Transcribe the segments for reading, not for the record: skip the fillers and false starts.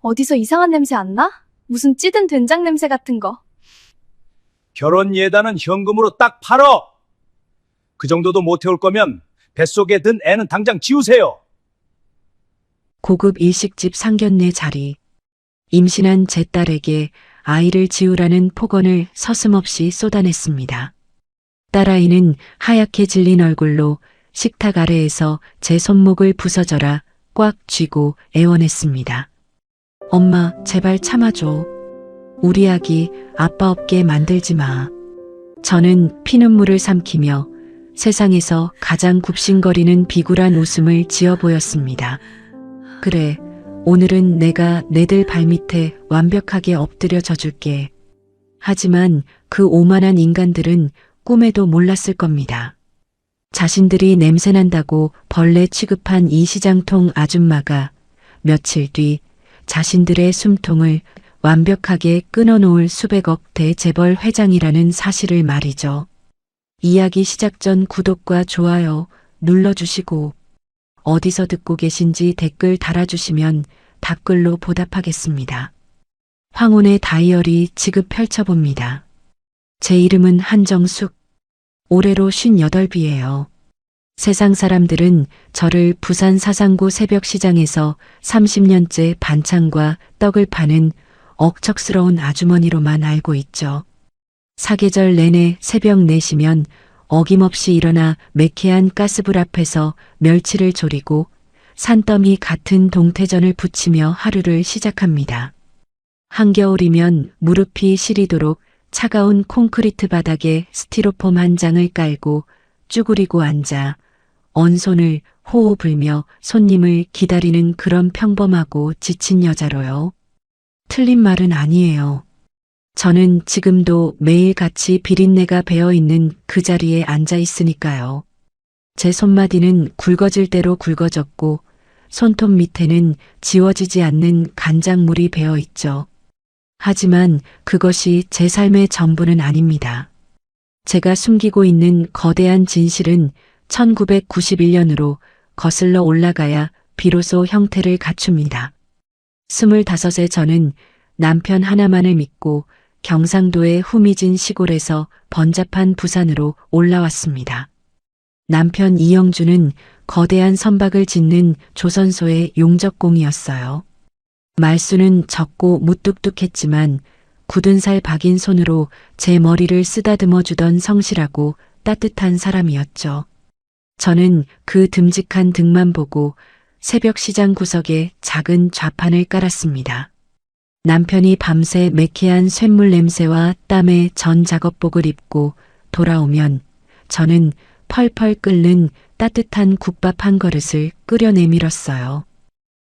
어디서 이상한 냄새 안 나? 무슨 찌든 된장 냄새 같은 거. 결혼 예단은 현금으로 딱 팔어. 그 정도도 못 해올 거면 뱃속에 든 애는 당장 지우세요. 고급 일식집 상견례 자리. 임신한 제 딸에게 아이를 지우라는 폭언을 서슴없이 쏟아냈습니다. 딸아이는 하얗게 질린 얼굴로 식탁 아래에서 제 손목을 부서져라 꽉 쥐고 애원했습니다. 엄마, 제발 참아줘. 우리 아기 아빠 없게 만들지 마. 저는 피눈물을 삼키며 세상에서 가장 굽신거리는 비굴한 웃음을 지어 보였습니다. 그래, 오늘은 내가 내들 발밑에 완벽하게 엎드려져 줄게. 하지만 그 오만한 인간들은 꿈에도 몰랐을 겁니다. 자신들이 냄새난다고 벌레 취급한 이 시장통 아줌마가 며칠 뒤 자신들의 숨통을 완벽하게 끊어놓을 수백억 대재벌 회장이라는 사실을 말이죠. 이야기 시작 전 구독과 좋아요 눌러주시고 어디서 듣고 계신지 댓글 달아주시면 답글로 보답하겠습니다. 황혼의 다이어리 지급 펼쳐봅니다. 제 이름은 한정숙. 올해로 58이에요. 세상 사람들은 저를 부산 사상구 새벽시장에서 30년째 반찬과 떡을 파는 억척스러운 아주머니로만 알고 있죠. 사계절 내내 새벽 4시면 어김없이 일어나 매캐한 가스불 앞에서 멸치를 조리고 산더미 같은 동태전을 부치며 하루를 시작합니다. 한겨울이면 무릎이 시리도록 차가운 콘크리트 바닥에 스티로폼 한 장을 깔고 쭈그리고 앉아 언손을 호호 불며 손님을 기다리는 그런 평범하고 지친 여자로요. 틀린 말은 아니에요. 저는 지금도 매일같이 비린내가 배어있는 그 자리에 앉아 있으니까요. 제 손마디는 굵어질 대로 굵어졌고 손톱 밑에는 지워지지 않는 간장물이 배어있죠. 하지만 그것이 제 삶의 전부는 아닙니다. 제가 숨기고 있는 거대한 진실은 1991년으로 거슬러 올라가야 비로소 형태를 갖춥니다. 25세 저는 남편 하나만을 믿고 경상도의 후미진 시골에서 번잡한 부산으로 올라왔습니다. 남편 이영주는 거대한 선박을 짓는 조선소의 용접공이었어요. 말수는 적고 무뚝뚝했지만 굳은 살 박인 손으로 제 머리를 쓰다듬어 주던 성실하고 따뜻한 사람이었죠. 저는 그 듬직한 등만 보고 새벽 시장 구석에 작은 좌판을 깔았습니다. 남편이 밤새 매캐한 쇳물 냄새와 땀에 전 작업복을 입고 돌아오면 저는 펄펄 끓는 따뜻한 국밥 한 그릇을 끓여 내밀었어요.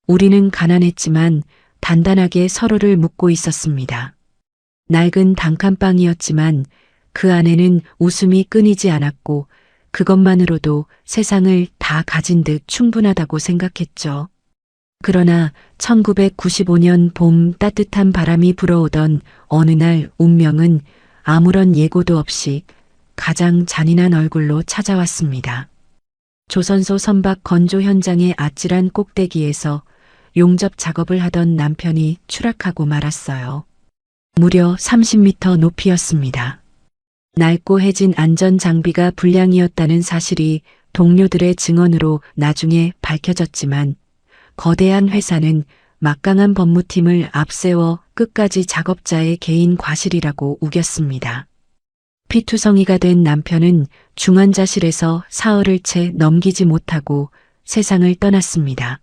우리는 가난했지만 단단하게 서로를 묶고 있었습니다. 낡은 단칸방이었지만 그 안에는 웃음이 끊이지 않았고 그것만으로도 세상을 다 가진 듯 충분하다고 생각했죠. 그러나 1995년 봄 따뜻한 바람이 불어오던 어느 날 운명은 아무런 예고도 없이 가장 잔인한 얼굴로 찾아왔습니다. 조선소 선박 건조 현장의 아찔한 꼭대기에서 용접 작업을 하던 남편이 추락하고 말았어요. 무려 30m 높이였습니다. 낡고 해진 안전장비가 불량이었다는 사실이 동료들의 증언으로 나중에 밝혀졌지만 거대한 회사는 막강한 법무팀을 앞세워 끝까지 작업자의 개인 과실이라고 우겼습니다. 피투성이가 된 남편은 중환자실에서 사흘을 채 넘기지 못하고 세상을 떠났습니다.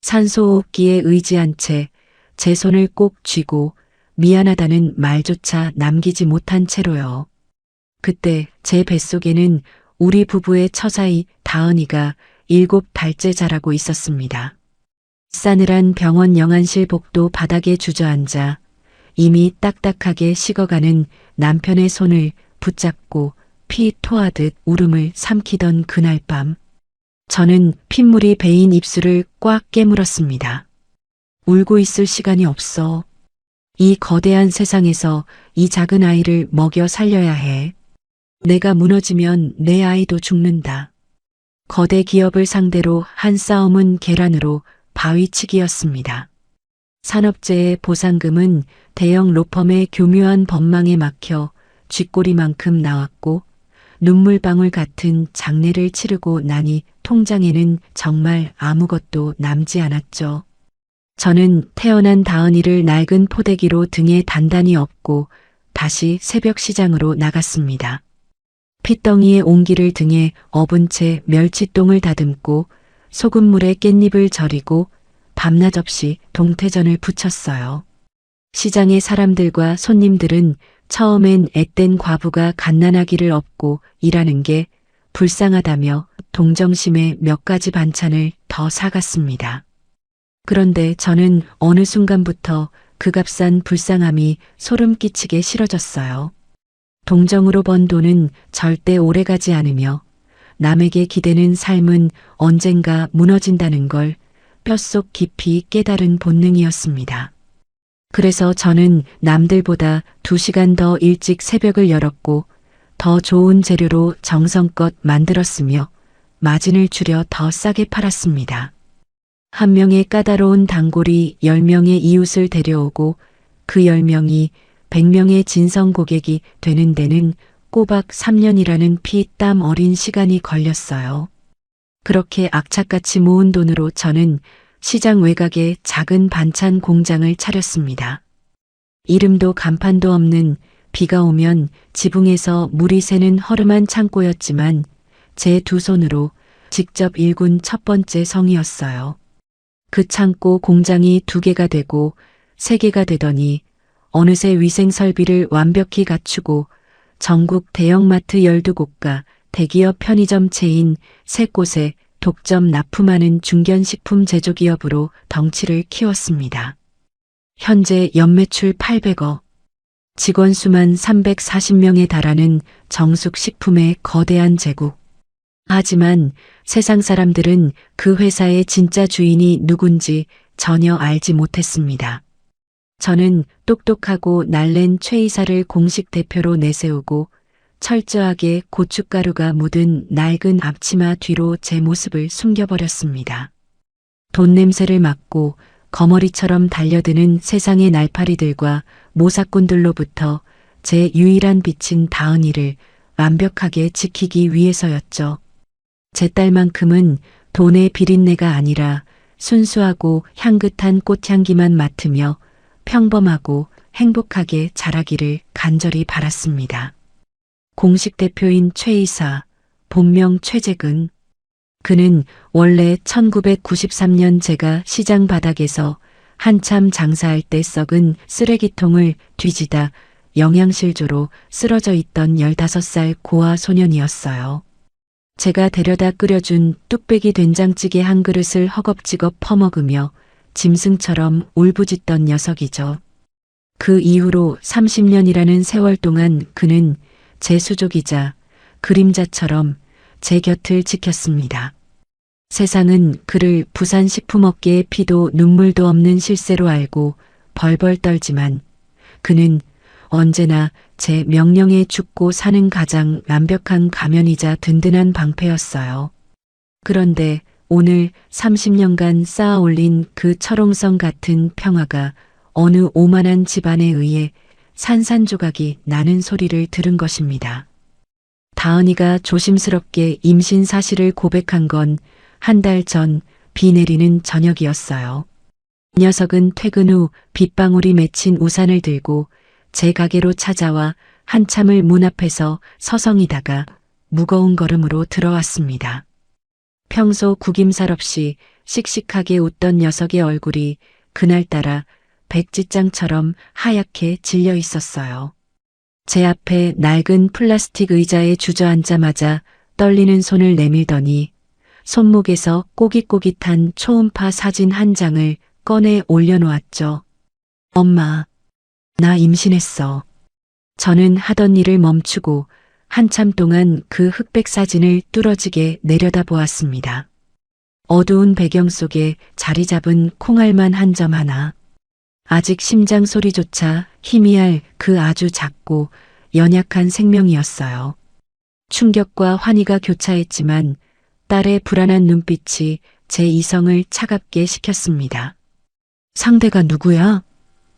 산소호흡기에 의지한 채 제 손을 꼭 쥐고 미안하다는 말조차 남기지 못한 채로요. 그때 제 뱃속에는 우리 부부의 처자이 다은이가 7달째 자라고 있었습니다. 싸늘한 병원 영안실 복도 바닥에 주저앉아 이미 딱딱하게 식어가는 남편의 손을 붙잡고 피 토하듯 울음을 삼키던 그날 밤, 저는 핏물이 배인 입술을 꽉 깨물었습니다. 울고 있을 시간이 없어. 이 거대한 세상에서 이 작은 아이를 먹여 살려야 해. 내가 무너지면 내 아이도 죽는다. 거대 기업을 상대로 한 싸움은 계란으로 바위치기였습니다. 산업재해 보상금은 대형 로펌의 교묘한 법망에 막혀 쥐꼬리만큼 나왔고 눈물방울 같은 장례를 치르고 나니 통장에는 정말 아무것도 남지 않았죠. 저는 태어난 다은이를 낡은 포대기로 등에 단단히 업고 다시 새벽 시장으로 나갔습니다. 핏덩이의 옹기를 등에 업은 채 멸치똥을 다듬고 소금물에 깻잎을 절이고 밤낮 없이 동태전을 부쳤어요. 시장의 사람들과 손님들은 처음엔 앳된 과부가 갓난아기를 업고 일하는 게 불쌍하다며 동정심에 몇 가지 반찬을 더 사갔습니다. 그런데 저는 어느 순간부터 그 값싼 불쌍함이 소름 끼치게 싫어졌어요. 동정으로 번 돈은 절대 오래가지 않으며 남에게 기대는 삶은 언젠가 무너진다는 걸 뼛속 깊이 깨달은 본능이었습니다. 그래서 저는 남들보다 2시간 더 일찍 새벽을 열었고 더 좋은 재료로 정성껏 만들었으며 마진을 줄여 더 싸게 팔았습니다. 한 명의 까다로운 단골이 10명의 이웃을 데려오고 그 10명이 100명의 진성 고객이 되는 데는 꼬박 3년이라는 피 땀 어린 시간이 걸렸어요. 그렇게 악착같이 모은 돈으로 저는 시장 외곽에 작은 반찬 공장을 차렸습니다. 이름도 간판도 없는 비가 오면 지붕에서 물이 새는 허름한 창고였지만 제 두 손으로 직접 일군 첫 번째 성이었어요. 그 창고 공장이 2개가 되고 3개가 되더니 어느새 위생 설비를 완벽히 갖추고 전국 대형마트 12곳과 대기업 편의점 체인 3곳에 독점 납품하는 중견식품 제조기업으로 덩치를 키웠습니다. 현재 연매출 800억, 직원 수만 340명에 달하는 정숙식품의 거대한 제국. 하지만 세상 사람들은 그 회사의 진짜 주인이 누군지 전혀 알지 못했습니다. 저는 똑똑하고 날랜 최 이사를 공식 대표로 내세우고 철저하게 고춧가루가 묻은 낡은 앞치마 뒤로 제 모습을 숨겨버렸습니다. 돈 냄새를 맡고 거머리처럼 달려드는 세상의 날파리들과 모사꾼들로부터 제 유일한 빛인 다은이를 완벽하게 지키기 위해서였죠. 제 딸만큼은 돈의 비린내가 아니라 순수하고 향긋한 꽃향기만 맡으며 평범하고 행복하게 자라기를 간절히 바랐습니다. 공식 대표인 최 이사, 본명 최재근. 그는 원래 1993년 제가 시장 바닥에서 한참 장사할 때 썩은 쓰레기통을 뒤지다 영양실조로 쓰러져 있던 15살 고아 소년이었어요. 제가 데려다 끓여준 뚝배기 된장찌개 한 그릇을 허겁지겁 퍼먹으며 짐승처럼 울부짖던 녀석이죠. 그 이후로 30년이라는 세월 동안 그는 제 수족이자 그림자처럼 제 곁을 지켰습니다. 세상은 그를 부산식품업계의 피도 눈물도 없는 실세로 알고 벌벌 떨지만 그는 언제나 제 명령에 죽고 사는 가장 완벽한 가면이자 든든한 방패였어요. 그런데 오늘 30년간 쌓아 올린 그 철옹성 같은 평화가 어느 오만한 집안에 의해 산산조각이 나는 소리를 들은 것입니다. 다은이가 조심스럽게 임신 사실을 고백한 건 한 달 전 비 내리는 저녁이었어요. 녀석은 퇴근 후 빗방울이 맺힌 우산을 들고 제 가게로 찾아와 한참을 문 앞에서 서성이다가 무거운 걸음으로 들어왔습니다. 평소 구김살 없이 씩씩하게 웃던 녀석의 얼굴이 그날따라 백지장처럼 하얗게 질려 있었어요. 제 앞에 낡은 플라스틱 의자에 주저앉자마자 떨리는 손을 내밀더니 손목에서 꼬깃꼬깃한 초음파 사진 한 장을 꺼내 올려놓았죠. 엄마, 나 임신했어. 저는 하던 일을 멈추고 한참 동안 그 흑백 사진을 뚫어지게 내려다보았습니다. 어두운 배경 속에 자리 잡은 콩알만 한 점 하나. 아직 심장 소리조차 희미할 그 아주 작고 연약한 생명이었어요. 충격과 환희가 교차했지만 딸의 불안한 눈빛이 제 이성을 차갑게 식혔습니다. 상대가 누구야?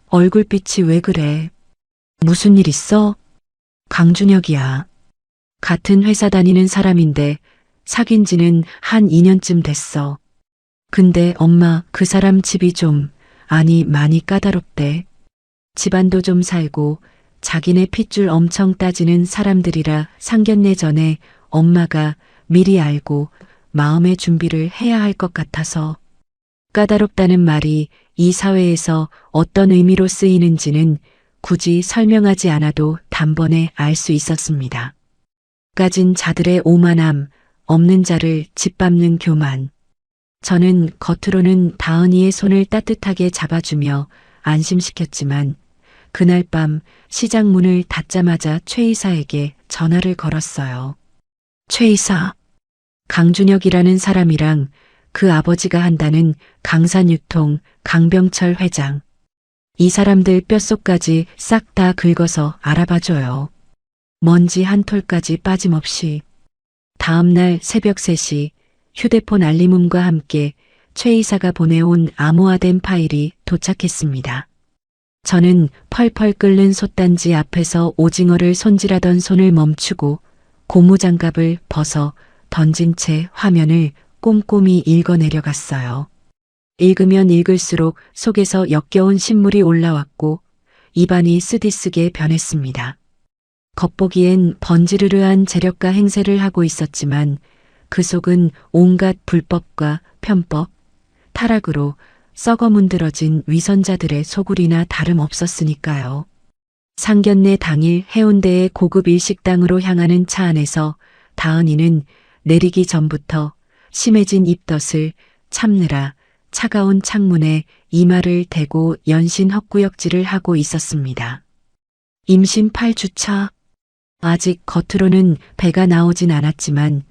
얼굴빛이 왜 그래? 무슨 일 있어? 강준혁이야. 같은 회사 다니는 사람인데 사귄 지는 한 2년쯤 됐어. 근데 엄마 그 사람 집이 아니 많이 까다롭대. 집안도 좀 살고 자기네 핏줄 엄청 따지는 사람들이라 상견례 전에 엄마가 미리 알고 마음의 준비를 해야 할 것 같아서. 까다롭다는 말이 이 사회에서 어떤 의미로 쓰이는지는 굳이 설명하지 않아도 단번에 알 수 있었습니다. 가진 자들의 오만함, 없는 자를 짓밟는 교만. 저는 겉으로는 다은이의 손을 따뜻하게 잡아주며 안심시켰지만 그날 밤 시장 문을 닫자마자 최 이사에게 전화를 걸었어요. 최 이사, 강준혁이라는 사람이랑 그 아버지가 한다는 강산유통 강병철 회장. 이 사람들 뼛속까지 싹 다 긁어서 알아봐줘요. 먼지 한 톨까지 빠짐없이. 다음날 새벽 3시 휴대폰 알림음과 함께 최 이사가 보내온 암호화된 파일이 도착했습니다. 저는 펄펄 끓는 솥단지 앞에서 오징어를 손질하던 손을 멈추고 고무장갑을 벗어 던진 채 화면을 꼼꼼히 읽어내려갔어요. 읽으면 읽을수록 속에서 역겨운 신물이 올라왔고 입안이 쓰디쓰게 변했습니다. 겉보기엔 번지르르한 재력가 행세를 하고 있었지만 그 속은 온갖 불법과 편법, 타락으로 썩어 문드러진 위선자들의 소굴이나 다름없었으니까요. 상견례 당일 해운대의 고급 일식당으로 향하는 차 안에서 다은이는 내리기 전부터 심해진 입덧을 참느라 차가운 창문에 이마를 대고 연신 헛구역질을 하고 있었습니다. 임신 8주차. 아직 겉으로는 배가 나오진 않았지만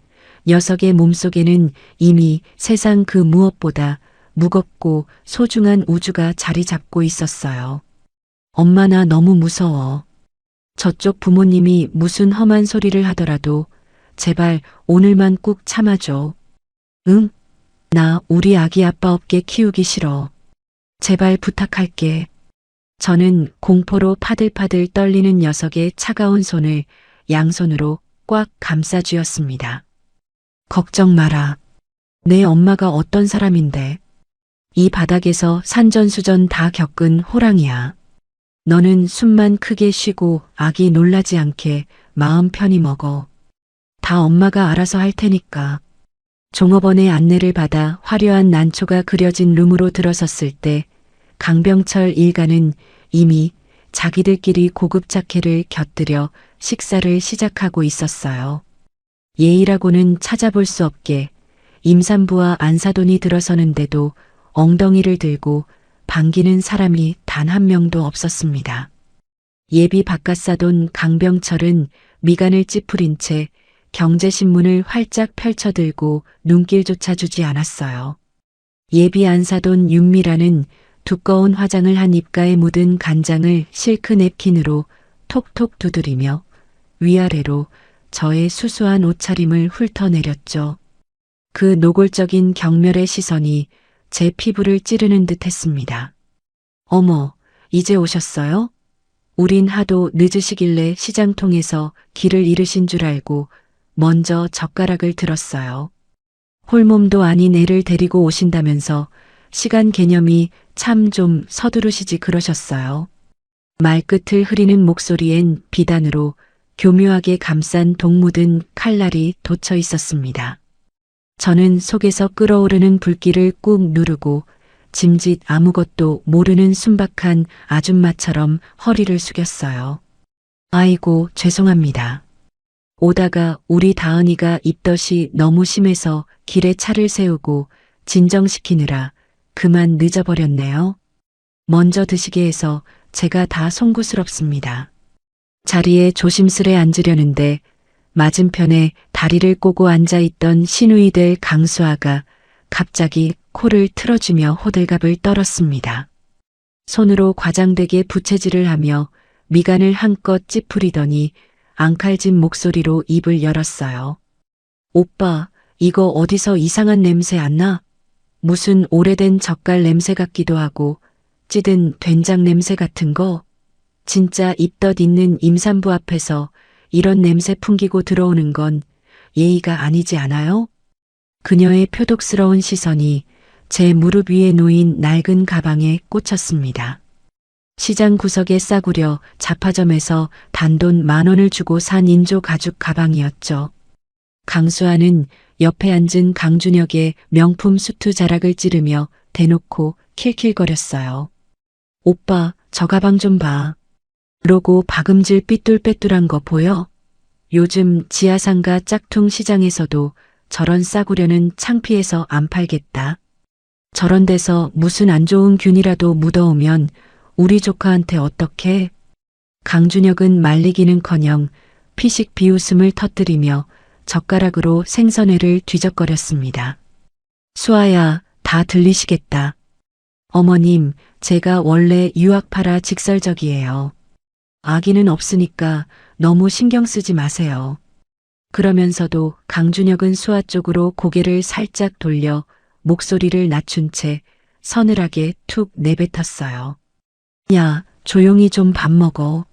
녀석의 몸속에는 이미 세상 그 무엇보다 무겁고 소중한 우주가 자리 잡고 있었어요. 엄마 나 너무 무서워. 저쪽 부모님이 무슨 험한 소리를 하더라도 제발 오늘만 꾹 참아줘. 응? 나 우리 아기 아빠 없게 키우기 싫어. 제발 부탁할게. 저는 공포로 파들파들 떨리는 녀석의 차가운 손을 양손으로 꽉 감싸쥐었습니다. 걱정 마라. 내 엄마가 어떤 사람인데. 이 바닥에서 산전수전 다 겪은 호랑이야. 너는 숨만 크게 쉬고 아기 놀라지 않게 마음 편히 먹어. 다 엄마가 알아서 할 테니까. 종업원의 안내를 받아 화려한 난초가 그려진 룸으로 들어섰을 때 강병철 일가는 이미 자기들끼리 고급 자켓을 곁들여 식사를 시작하고 있었어요. 예의라고는 찾아볼 수 없게 임산부와 안사돈이 들어서는데도 엉덩이를 들고 반기는 사람이 단 한 명도 없었습니다. 예비 바깥사돈 강병철은 미간을 찌푸린 채 경제신문을 활짝 펼쳐들고 눈길조차 주지 않았어요. 예비 안사돈 윤미라는 두꺼운 화장을 한 입가에 묻은 간장을 실크 냅킨으로 톡톡 두드리며 위아래로 저의 수수한 옷차림을 훑어내렸죠. 그 노골적인 경멸의 시선이 제 피부를 찌르는 듯 했습니다. 어머, 이제 오셨어요? 우린 하도 늦으시길래 시장통에서 길을 잃으신 줄 알고 먼저 젓가락을 들었어요. 홀몸도 아닌 애를 데리고 오신다면서 시간 개념이 참 좀 서두르시지 그러셨어요. 말끝을 흐리는 목소리엔 비단으로 교묘하게 감싼 독 묻은 칼날이 돋쳐 있었습니다. 저는 속에서 끓어오르는 불길을 꾹 누르고 짐짓 아무것도 모르는 순박한 아줌마처럼 허리를 숙였어요. 아이고, 죄송합니다. 오다가 우리 다은이가 입덧이 너무 심해서 길에 차를 세우고 진정시키느라 그만 늦어버렸네요. 먼저 드시게 해서 제가 다 송구스럽습니다. 자리에 조심스레 앉으려는데 맞은편에 다리를 꼬고 앉아있던 시누이들 강수아가 갑자기 코를 틀어주며 호들갑을 떨었습니다. 손으로 과장되게 부채질을 하며 미간을 한껏 찌푸리더니 앙칼진 목소리로 입을 열었어요. 오빠, 이거 어디서 이상한 냄새 안 나? 무슨 오래된 젓갈 냄새 같기도 하고 찌든 된장 냄새 같은 거. 진짜 입덧 있는 임산부 앞에서 이런 냄새 풍기고 들어오는 건 예의가 아니지 않아요? 그녀의 표독스러운 시선이 제 무릎 위에 놓인 낡은 가방에 꽂혔습니다. 시장 구석에 싸구려 잡화점에서 단돈 10,000원을 주고 산 인조 가죽 가방이었죠. 강수아는 옆에 앉은 강준혁의 명품 수트 자락을 찌르며 대놓고 킬킬거렸어요. 오빠, 저 가방 좀 봐. 그러고 박음질 삐뚤빼뚤한 거 보여? 요즘 지하상가 짝퉁 시장에서도 저런 싸구려는 창피해서 안 팔겠다. 저런 데서 무슨 안 좋은 균이라도 묻어오면 우리 조카한테 어떡해? 강준혁은 말리기는커녕 피식 비웃음을 터뜨리며 젓가락으로 생선회를 뒤적거렸습니다. 수아야, 다 들리시겠다. 어머님, 제가 원래 유학파라 직설적이에요. 아기는 없으니까 너무 신경 쓰지 마세요. 그러면서도 강준혁은 수아 쪽으로 고개를 살짝 돌려 목소리를 낮춘 채 서늘하게 툭 내뱉었어요. 야, 조용히 좀 밥 먹어.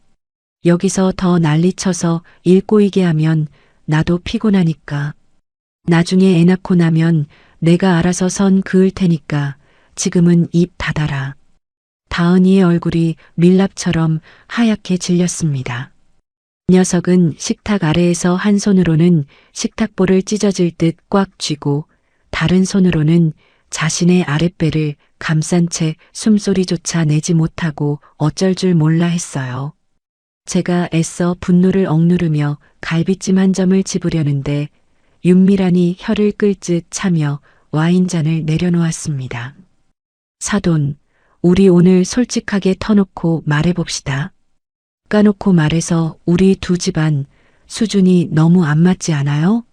여기서 더 난리쳐서 일 꼬이게 하면 나도 피곤하니까. 나중에 애 낳고 나면 내가 알아서 선 그을 테니까 지금은 입 닫아라. 다은이의 얼굴이 밀랍처럼 하얗게 질렸습니다. 녀석은 식탁 아래에서 한 손으로는 식탁볼을 찢어질 듯 꽉 쥐고 다른 손으로는 자신의 아랫배를 감싼 채 숨소리조차 내지 못하고 어쩔 줄 몰라 했어요. 제가 애써 분노를 억누르며 갈비찜 한 점을 집으려는데 윤미란이 혀를 끌 듯 차며 와인잔을 내려놓았습니다. 사돈, 우리 오늘 솔직하게 터놓고 말해봅시다. 까놓고 말해서 우리 두 집안 수준이 너무 안 맞지 않아요?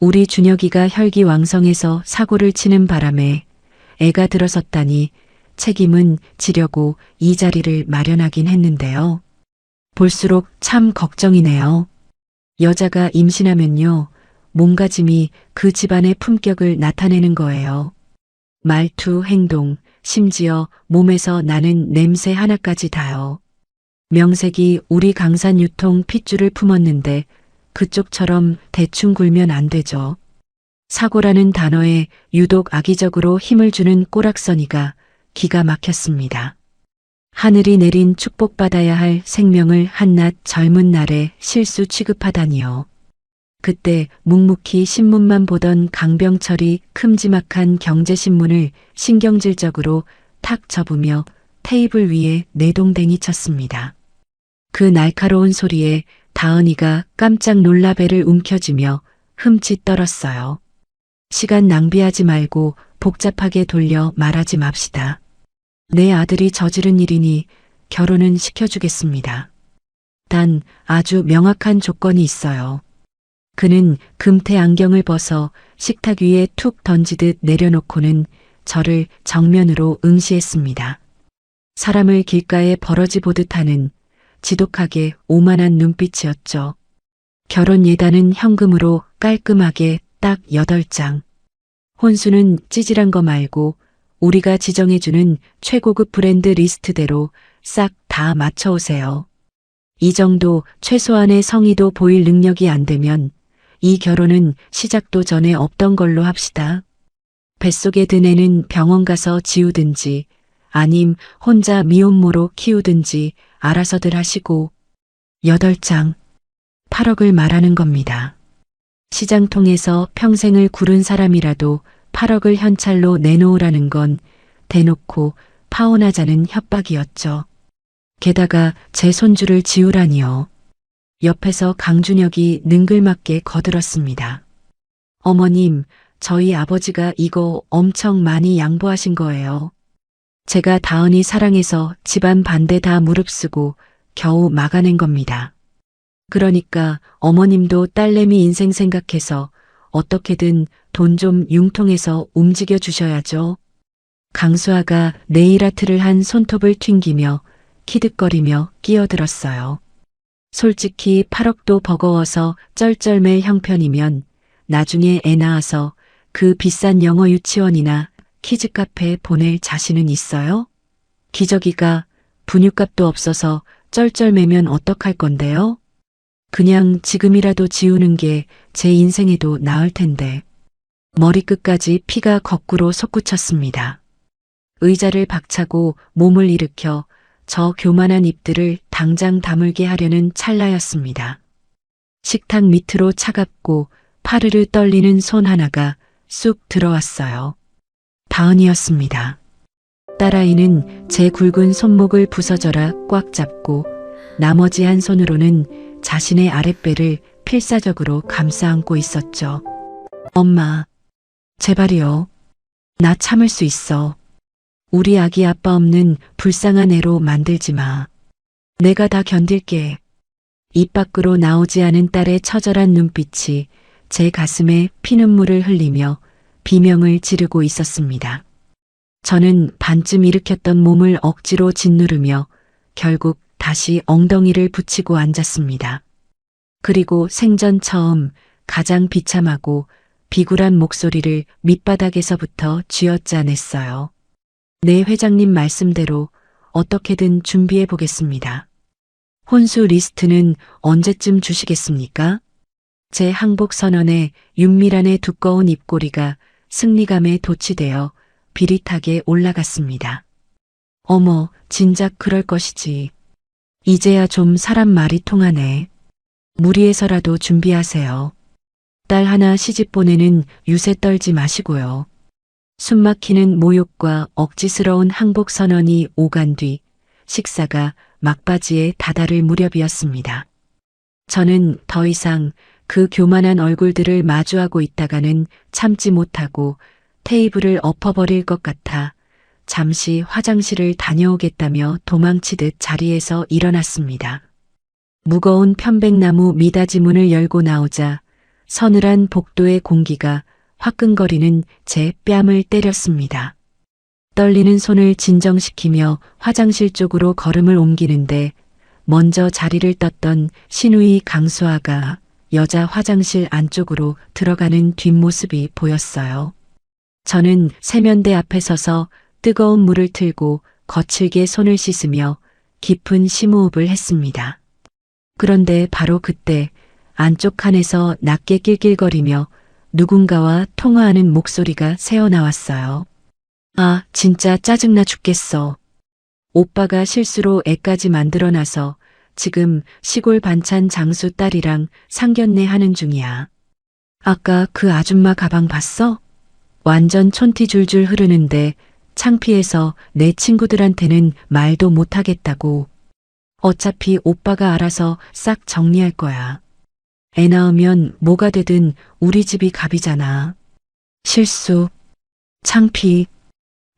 우리 준혁이가 혈기왕성해서 사고를 치는 바람에 애가 들어섰다니 책임은 지려고 이 자리를 마련하긴 했는데요. 볼수록 참 걱정이네요. 여자가 임신하면요, 몸가짐이 그 집안의 품격을 나타내는 거예요. 말투, 행동, 심지어 몸에서 나는 냄새 하나까지 다요. 명색이 우리 강산 유통 핏줄을 품었는데 그쪽처럼 대충 굴면 안 되죠. 사고라는 단어에 유독 악의적으로 힘을 주는 꼬락서니가 기가 막혔습니다. 하늘이 내린 축복받아야 할 생명을 한낱 젊은 날에 실수 취급하다니요. 그때 묵묵히 신문만 보던 강병철이 큼지막한 경제신문을 신경질적으로 탁 접으며 테이블 위에 내동댕이 쳤습니다. 그 날카로운 소리에 다은이가 깜짝 놀라 배를 움켜쥐며 흠칫 떨었어요. 시간 낭비하지 말고 복잡하게 돌려 말하지 맙시다. 내 아들이 저지른 일이니 결혼은 시켜주겠습니다. 단 아주 명확한 조건이 있어요. 그는 금태 안경을 벗어 식탁 위에 툭 던지듯 내려놓고는 저를 정면으로 응시했습니다. 사람을 길가에 버러지 보듯 하는 지독하게 오만한 눈빛이었죠. 결혼 예단은 현금으로 깔끔하게 딱 8장. 혼수는 찌질한 거 말고 우리가 지정해주는 최고급 브랜드 리스트대로 싹 다 맞춰오세요. 이 정도 최소한의 성의도 보일 능력이 안 되면 이 결혼은 시작도 전에 없던 걸로 합시다. 뱃속에 든 애는 병원 가서 지우든지 아님 혼자 미혼모로 키우든지 알아서들 하시고 8장, 8억을 말하는 겁니다. 시장통에서 평생을 구른 사람이라도 8억을 현찰로 내놓으라는 건 대놓고 파혼하자는 협박이었죠. 게다가 제 손주를 지우라니요. 옆에서 강준혁이 능글맞게 거들었습니다. 어머님, 저희 아버지가 이거 엄청 많이 양보하신 거예요. 제가 다은이 사랑해서 집안 반대 다 무릅쓰고 겨우 막아낸 겁니다. 그러니까 어머님도 딸내미 인생 생각해서 어떻게든 돈 좀 융통해서 움직여 주셔야죠. 강수아가 네일아트를 한 손톱을 튕기며 키득거리며 끼어들었어요. 솔직히 8억도 버거워서 쩔쩔맬 형편이면 나중에 애 낳아서 그 비싼 영어 유치원이나 키즈카페 보낼 자신은 있어요? 기저귀가 분유값도 없어서 쩔쩔매면 어떡할 건데요? 그냥 지금이라도 지우는 게 제 인생에도 나을 텐데. 머리끝까지 피가 거꾸로 솟구쳤습니다. 의자를 박차고 몸을 일으켜 저 교만한 입들을 당장 다물게 하려는 찰나였습니다. 식탁 밑으로 차갑고 파르르 떨리는 손 하나가 쑥 들어왔어요. 다은이었습니다. 딸아이는 제 굵은 손목을 부서져라 꽉 잡고 나머지 한 손으로는 자신의 아랫배를 필사적으로 감싸 안고 있었죠. 엄마, 제발이요. 나 참을 수 있어. 우리 아기 아빠 없는 불쌍한 애로 만들지 마. 내가 다 견딜게. 입 밖으로 나오지 않은 딸의 처절한 눈빛이 제 가슴에 피눈물을 흘리며 비명을 지르고 있었습니다. 저는 반쯤 일으켰던 몸을 억지로 짓누르며 결국 다시 엉덩이를 붙이고 앉았습니다. 그리고 생전 처음 가장 비참하고 비굴한 목소리를 밑바닥에서부터 쥐어짜냈어요. 네, 회장님 말씀대로 어떻게든 준비해 보겠습니다. 혼수 리스트는 언제쯤 주시겠습니까? 제 항복 선언에 윤미란의 두꺼운 입꼬리가 승리감에 도취되어 비릿하게 올라갔습니다. 어머, 진작 그럴 것이지. 이제야 좀 사람 말이 통하네. 무리해서라도 준비하세요. 딸 하나 시집 보내는 유세 떨지 마시고요. 숨막히는 모욕과 억지스러운 항복 선언이 오간 뒤 식사가 막바지에 다다를 무렵이었습니다. 저는 더 이상 그 교만한 얼굴들을 마주하고 있다가는 참지 못하고 테이블을 엎어버릴 것 같아 잠시 화장실을 다녀오겠다며 도망치듯 자리에서 일어났습니다. 무거운 편백나무 미닫이 문을 열고 나오자 서늘한 복도의 공기가 화끈거리는 제 뺨을 때렸습니다. 떨리는 손을 진정시키며 화장실 쪽으로 걸음을 옮기는데 먼저 자리를 떴던 신우이 강수아가 여자 화장실 안쪽으로 들어가는 뒷모습이 보였어요. 저는 세면대 앞에 서서 뜨거운 물을 틀고 거칠게 손을 씻으며 깊은 심호흡을 했습니다. 그런데 바로 그때 안쪽 칸에서 낮게 낄낄거리며 누군가와 통화하는 목소리가 새어나왔어요. 아, 진짜 짜증나 죽겠어. 오빠가 실수로 애까지 만들어놔서 지금 시골 반찬 장수 딸이랑 상견례 하는 중이야. 아까 그 아줌마 가방 봤어? 완전 촌티 줄줄 흐르는데 창피해서 내 친구들한테는 말도 못하겠다고. 어차피 오빠가 알아서 싹 정리할 거야. 애 낳으면 뭐가 되든 우리 집이 갑이잖아. 실수, 창피,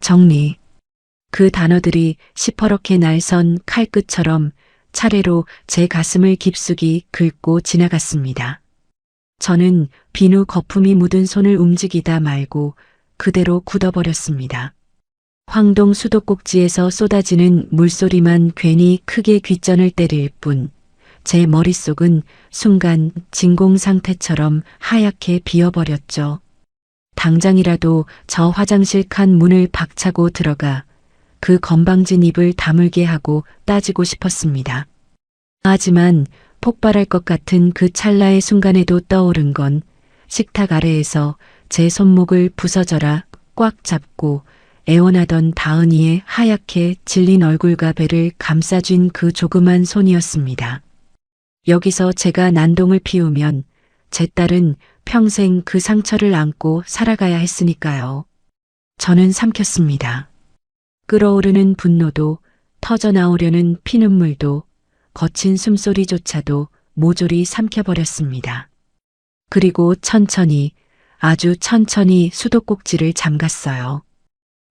정리. 그 단어들이 시퍼렇게 날선 칼끝처럼 차례로 제 가슴을 깊숙이 긁고 지나갔습니다. 저는 비누 거품이 묻은 손을 움직이다 말고 그대로 굳어버렸습니다. 황동 수도꼭지에서 쏟아지는 물소리만 괜히 크게 귓전을 때릴 뿐 제 머릿속은 순간 진공 상태처럼 하얗게 비어버렸죠. 당장이라도 저 화장실 칸 문을 박차고 들어가 그 건방진 입을 다물게 하고 따지고 싶었습니다. 하지만 폭발할 것 같은 그 찰나의 순간에도 떠오른 건 식탁 아래에서 제 손목을 부서져라 꽉 잡고 애원하던 다은이의 하얗게 질린 얼굴과 배를 감싸쥔 그 조그만 손이었습니다. 여기서 제가 난동을 피우면 제 딸은 평생 그 상처를 안고 살아가야 했으니까요. 저는 삼켰습니다. 끓어오르는 분노도 터져나오려는 피눈물도 거친 숨소리조차도 모조리 삼켜버렸습니다. 그리고 천천히 아주 천천히 수도꼭지를 잠갔어요.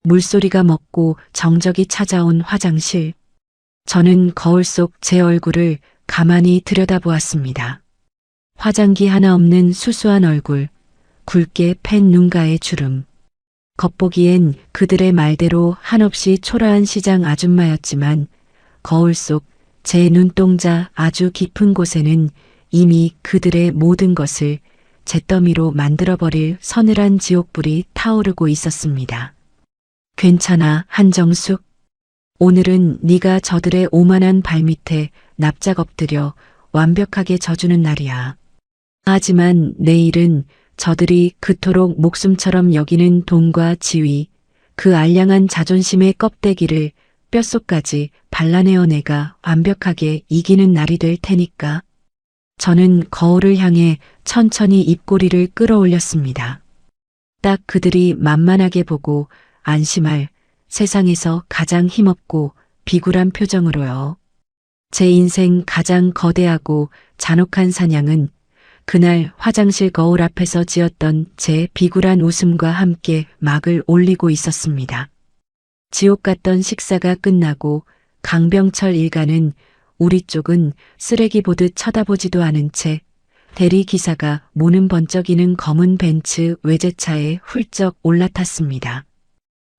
물소리가 멎고 정적이 찾아온 화장실. 저는 거울 속 제 얼굴을 가만히 들여다보았습니다. 화장기 하나 없는 수수한 얼굴, 굵게 팬 눈가의 주름. 겉보기엔 그들의 말대로 한없이 초라한 시장 아줌마였지만 거울 속 제 눈동자 아주 깊은 곳에는 이미 그들의 모든 것을 잿더미로 만들어버릴 서늘한 지옥불이 타오르고 있었습니다. 괜찮아, 한정숙. 오늘은 네가 저들의 오만한 발밑에 납작 엎드려 완벽하게 져주는 날이야. 하지만 내일은 저들이 그토록 목숨처럼 여기는 돈과 지위, 그 알량한 자존심의 껍데기를 뼛속까지 발라내어 내가 완벽하게 이기는 날이 될 테니까. 저는 거울을 향해 천천히 입꼬리를 끌어올렸습니다. 딱 그들이 만만하게 보고 안심할 세상에서 가장 힘없고 비굴한 표정으로요. 제 인생 가장 거대하고 잔혹한 사냥은 그날 화장실 거울 앞에서 지었던 제 비굴한 웃음과 함께 막을 올리고 있었습니다. 지옥 같던 식사가 끝나고 강병철 일가는 우리 쪽은 쓰레기 보듯 쳐다보지도 않은 채 대리 기사가 모는 번쩍이는 검은 벤츠 외제차에 훌쩍 올라탔습니다.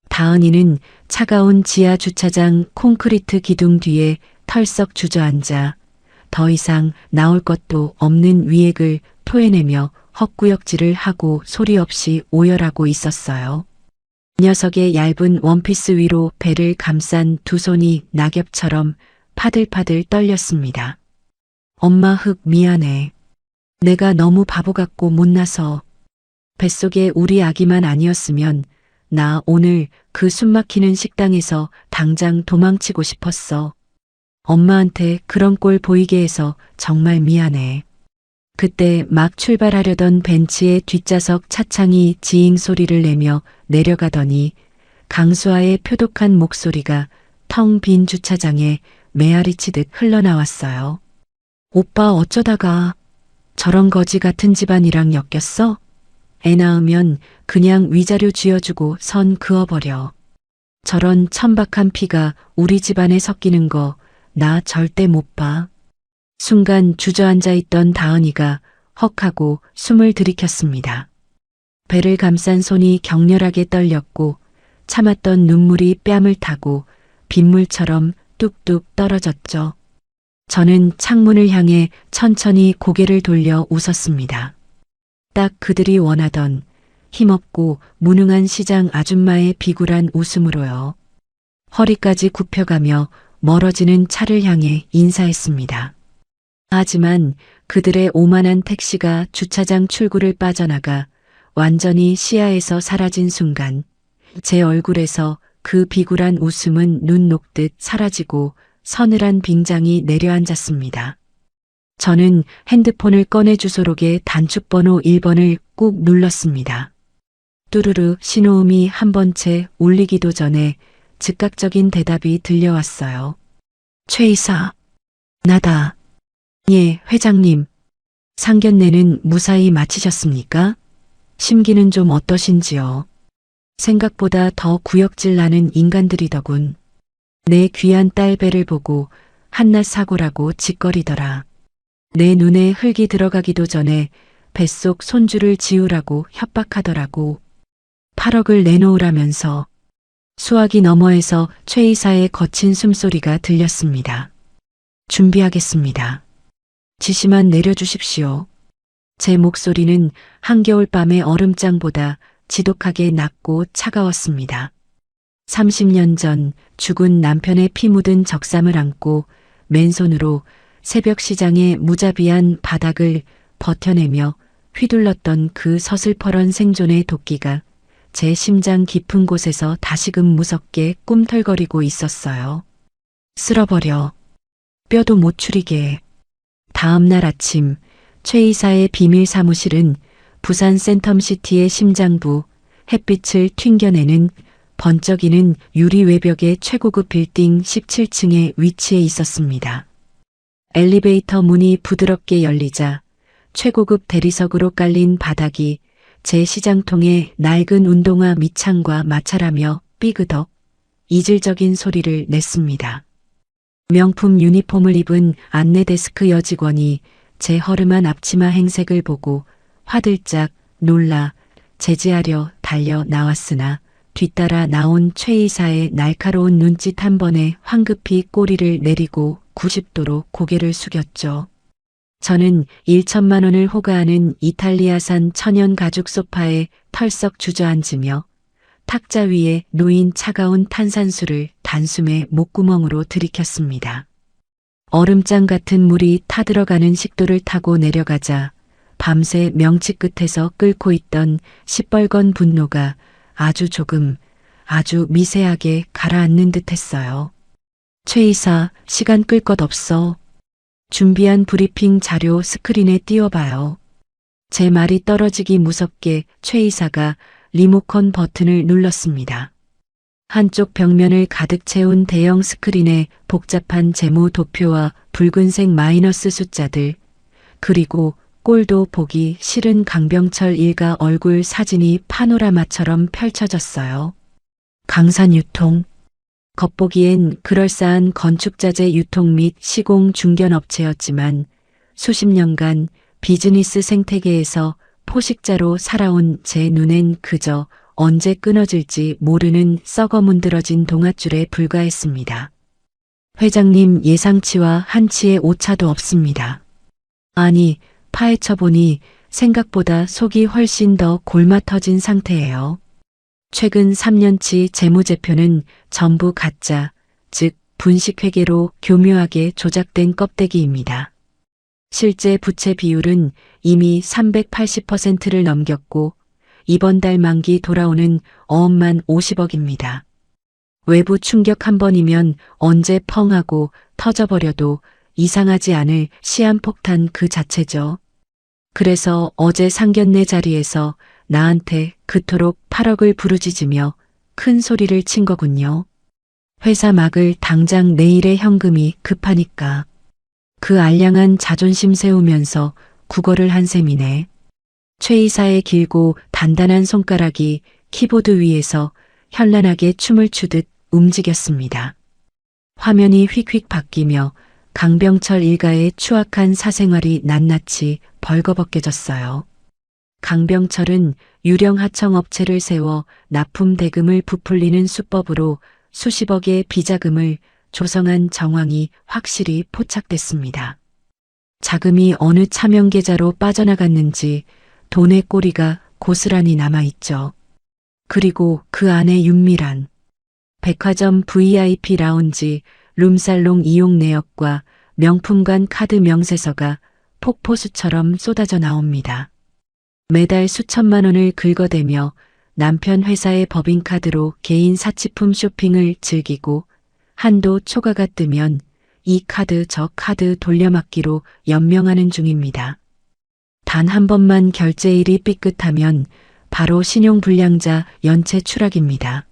다은이는 차가운 지하 주차장 콘크리트 기둥 뒤에 털썩 주저앉아 더 이상 나올 것도 없는 위액을 토해내며 헛구역질을 하고 소리 없이 오열하고 있었어요. 녀석의 얇은 원피스 위로 배를 감싼 두 손이 낙엽처럼 파들파들 떨렸습니다. 엄마 흑 미안해. 내가 너무 바보 같고 못나서. 뱃속에 우리 아기만 아니었으면 나 오늘 그 숨막히는 식당에서 당장 도망치고 싶었어. 엄마한테 그런 꼴 보이게 해서 정말 미안해. 그때 막 출발하려던 벤츠의 뒷좌석 차창이 지잉 소리를 내며 내려가더니 강수아의 표독한 목소리가 텅 빈 주차장에 메아리치듯 흘러나왔어요. 오빠 어쩌다가 저런 거지 같은 집안이랑 엮였어? 애 낳으면 그냥 위자료 쥐어주고 선 그어버려. 저런 천박한 피가 우리 집안에 섞이는 거 나 절대 못 봐. 순간 주저앉아 있던 다은이가 헉하고 숨을 들이켰습니다. 배를 감싼 손이 격렬하게 떨렸고 참았던 눈물이 뺨을 타고 빗물처럼 뚝뚝 떨어졌죠. 저는 창문을 향해 천천히 고개를 돌려 웃었습니다. 딱 그들이 원하던 힘없고 무능한 시장 아줌마의 비굴한 웃음으로요. 허리까지 굽혀가며 멀어지는 차를 향해 인사했습니다. 하지만 그들의 오만한 택시가 주차장 출구를 빠져나가 완전히 시야에서 사라진 순간 제 얼굴에서 그 비굴한 웃음은 눈 녹듯 사라지고 서늘한 빙장이 내려앉았습니다. 저는 핸드폰을 꺼내 주소록에 단축번호 1번을 꾹 눌렀습니다. 뚜루루 신호음이 한 번째 울리기도 전에 즉각적인 대답이 들려왔어요. 최 이사. 나다. 예, 회장님. 상견례는 무사히 마치셨습니까? 심기는 좀 어떠신지요? 생각보다 더 구역질 나는 인간들이더군. 내 귀한 딸 배를 보고 한낱 사고라고 짓거리더라. 내 눈에 흙이 들어가기도 전에 뱃속 손주를 지우라고 협박하더라고. 8억을 내놓으라면서. 수화기 너머에서 최 이사의 거친 숨소리가 들렸습니다. 준비하겠습니다. 지시만 내려주십시오. 제 목소리는 한겨울밤의 얼음장보다 지독하게 낮고 차가웠습니다. 30년 전 죽은 남편의 피 묻은 적삼을 안고 맨손으로 새벽 시장의 무자비한 바닥을 버텨내며 휘둘렀던 그 서슬퍼런 생존의 도끼가 제 심장 깊은 곳에서 다시금 무섭게 꿈틀거리고 있었어요. 쓸어버려. 뼈도 못 추리게. 다음 날 아침 최 이사의 비밀 사무실은 부산 센텀시티의 심장부 햇빛을 튕겨내는 번쩍이는 유리 외벽의 최고급 빌딩 17층에 위치해 있었습니다. 엘리베이터 문이 부드럽게 열리자 최고급 대리석으로 깔린 바닥이 제 시장통의 낡은 운동화 밑창과 마찰하며 삐그덕 이질적인 소리를 냈습니다. 명품 유니폼을 입은 안내데스크 여직원이 제 허름한 앞치마 행색을 보고 화들짝 놀라 제지하려 달려 나왔으나 뒤따라 나온 최 이사의 날카로운 눈짓 한 번에 황급히 꼬리를 내리고 90도로 고개를 숙였죠. 저는 1천만 원을 호가하는 이탈리아산 천연 가죽 소파에 털썩 주저앉으며 탁자 위에 놓인 차가운 탄산수를 단숨에 목구멍으로 들이켰습니다. 얼음장 같은 물이 타들어가는 식도를 타고 내려가자 밤새 명치 끝에서 끓고 있던 시뻘건 분노가 아주 조금, 아주 미세하게 가라앉는 듯 했어요. 최 이사, 시간 끌 것 없어. 준비한 브리핑 자료 스크린에 띄워봐요. 제 말이 떨어지기 무섭게 최 이사가 리모컨 버튼을 눌렀습니다. 한쪽 벽면을 가득 채운 대형 스크린에 복잡한 재무 도표와 붉은색 마이너스 숫자들, 그리고 꼴도 보기 싫은 강병철 일가 얼굴 사진이 파노라마처럼 펼쳐졌어요. 강산유통. 겉보기엔 그럴싸한 건축자재 유통 및 시공 중견업체였지만 수십 년간 비즈니스 생태계에서 포식자로 살아온 제 눈엔 그저 언제 끊어질지 모르는 썩어 문드러진 동아줄에 불과했습니다. 회장님 예상치와 한치의 오차도 없습니다. 아니, 파헤쳐보니 생각보다 속이 훨씬 더 골마 터진 상태예요. 최근 3년치 재무제표는 전부 가짜, 즉 분식회계로 교묘하게 조작된 껍데기입니다. 실제 부채 비율은 이미 380%를 넘겼고 이번 달 만기 돌아오는 어업만 50억입니다. 외부 충격 한 번이면 언제 펑하고 터져버려도 이상하지 않을 시한폭탄 그 자체죠. 그래서 어제 상견례 자리에서 나한테 그토록 8억을 부르짖으며 큰 소리를 친 거군요. 회사 막을 당장 내일의 현금이 급하니까. 그 알량한 자존심 세우면서 구걸을 한 셈이네. 최 이사의 길고 단단한 손가락이 키보드 위에서 현란하게 춤을 추듯 움직였습니다. 화면이 휙휙 바뀌며 강병철 일가의 추악한 사생활이 낱낱이 벌거벗겨졌어요. 강병철은 유령 하청업체를 세워 납품 대금을 부풀리는 수법으로 수십억의 비자금을 조성한 정황이 확실히 포착됐습니다. 자금이 어느 차명 계좌로 빠져나갔는지 돈의 꼬리가 고스란히 남아있죠. 그리고 그 안에 윤밀한 백화점 VIP 라운지, 룸살롱 이용 내역과 명품관 카드 명세서가 폭포수처럼 쏟아져 나옵니다. 매달 수천만 원을 긁어대며 남편 회사의 법인카드로 개인 사치품 쇼핑을 즐기고 한도 초과가 뜨면 이 카드 저 카드 돌려막기로 연명하는 중입니다. 단 한 번만 결제일이 삐끗하면 바로 신용불량자 연체 추락입니다.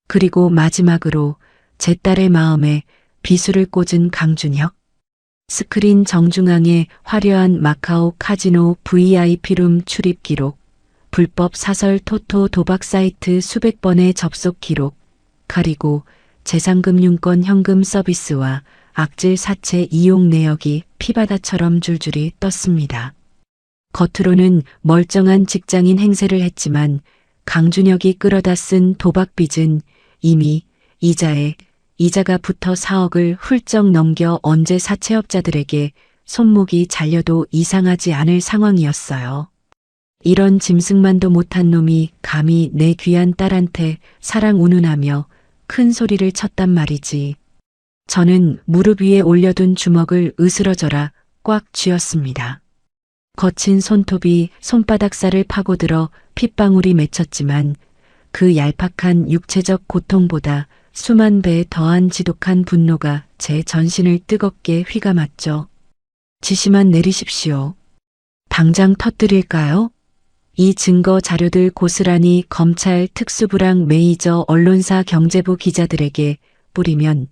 그리고 마지막으로 제 딸의 마음에 비수를 꽂은 강준혁. 스크린 정중앙에 화려한 마카오 카지노 VIP룸 출입 기록, 불법 사설 토토 도박 사이트 수백 번의 접속 기록, 그리고 재상금융권 현금 서비스와 악질 사채 이용 내역이 피바다처럼 줄줄이 떴습니다. 겉으로는 멀쩡한 직장인 행세를 했지만 강준혁이 끌어다 쓴 도박빚은 이미 이자가 붙어 4억을 훌쩍 넘겨 언제 사채업자들에게 손목이 잘려도 이상하지 않을 상황이었어요. 이런 짐승만도 못한 놈이 감히 내 귀한 딸한테 사랑 운운하며 큰 소리를 쳤단 말이지. 저는 무릎 위에 올려둔 주먹을 으스러져라 꽉 쥐었습니다. 거친 손톱이 손바닥살을 파고들어 핏방울이 맺혔지만 그 얄팍한 육체적 고통보다 수만 배 더한 지독한 분노가 제 전신을 뜨겁게 휘감았죠. 지시만 내리십시오. 당장 터뜨릴까요? 이 증거 자료들 고스란히 검찰 특수부랑 메이저 언론사 경제부 기자들에게 뿌리면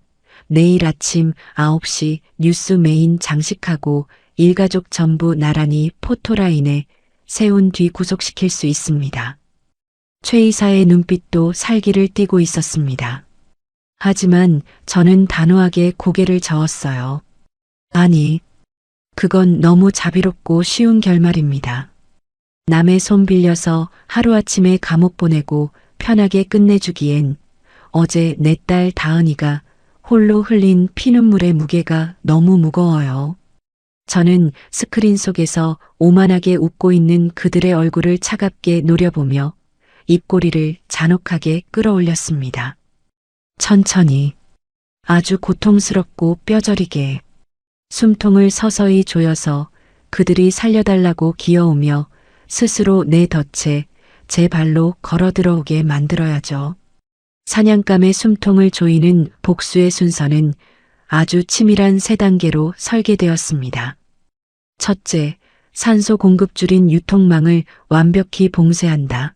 내일 아침 9시 뉴스 메인 장식하고 일가족 전부 나란히 포토라인에 세운 뒤 구속시킬 수 있습니다. 최 이사의 눈빛도 살기를 띠고 있었습니다. 하지만 저는 단호하게 고개를 저었어요. 아니, 그건 너무 자비롭고 쉬운 결말입니다. 남의 손 빌려서 하루아침에 감옥 보내고 편하게 끝내주기엔 어제 내 딸 다은이가 홀로 흘린 피눈물의 무게가 너무 무거워요. 저는 스크린 속에서 오만하게 웃고 있는 그들의 얼굴을 차갑게 노려보며 입꼬리를 잔혹하게 끌어올렸습니다. 천천히, 아주 고통스럽고 뼈저리게 숨통을 서서히 조여서 그들이 살려달라고 기어오며 스스로 내 덫에 제 발로 걸어 들어오게 만들어야죠. 사냥감의 숨통을 조이는 복수의 순서는 아주 치밀한 세 단계로 설계되었습니다. 첫째, 산소 공급줄인 유통망을 완벽히 봉쇄한다.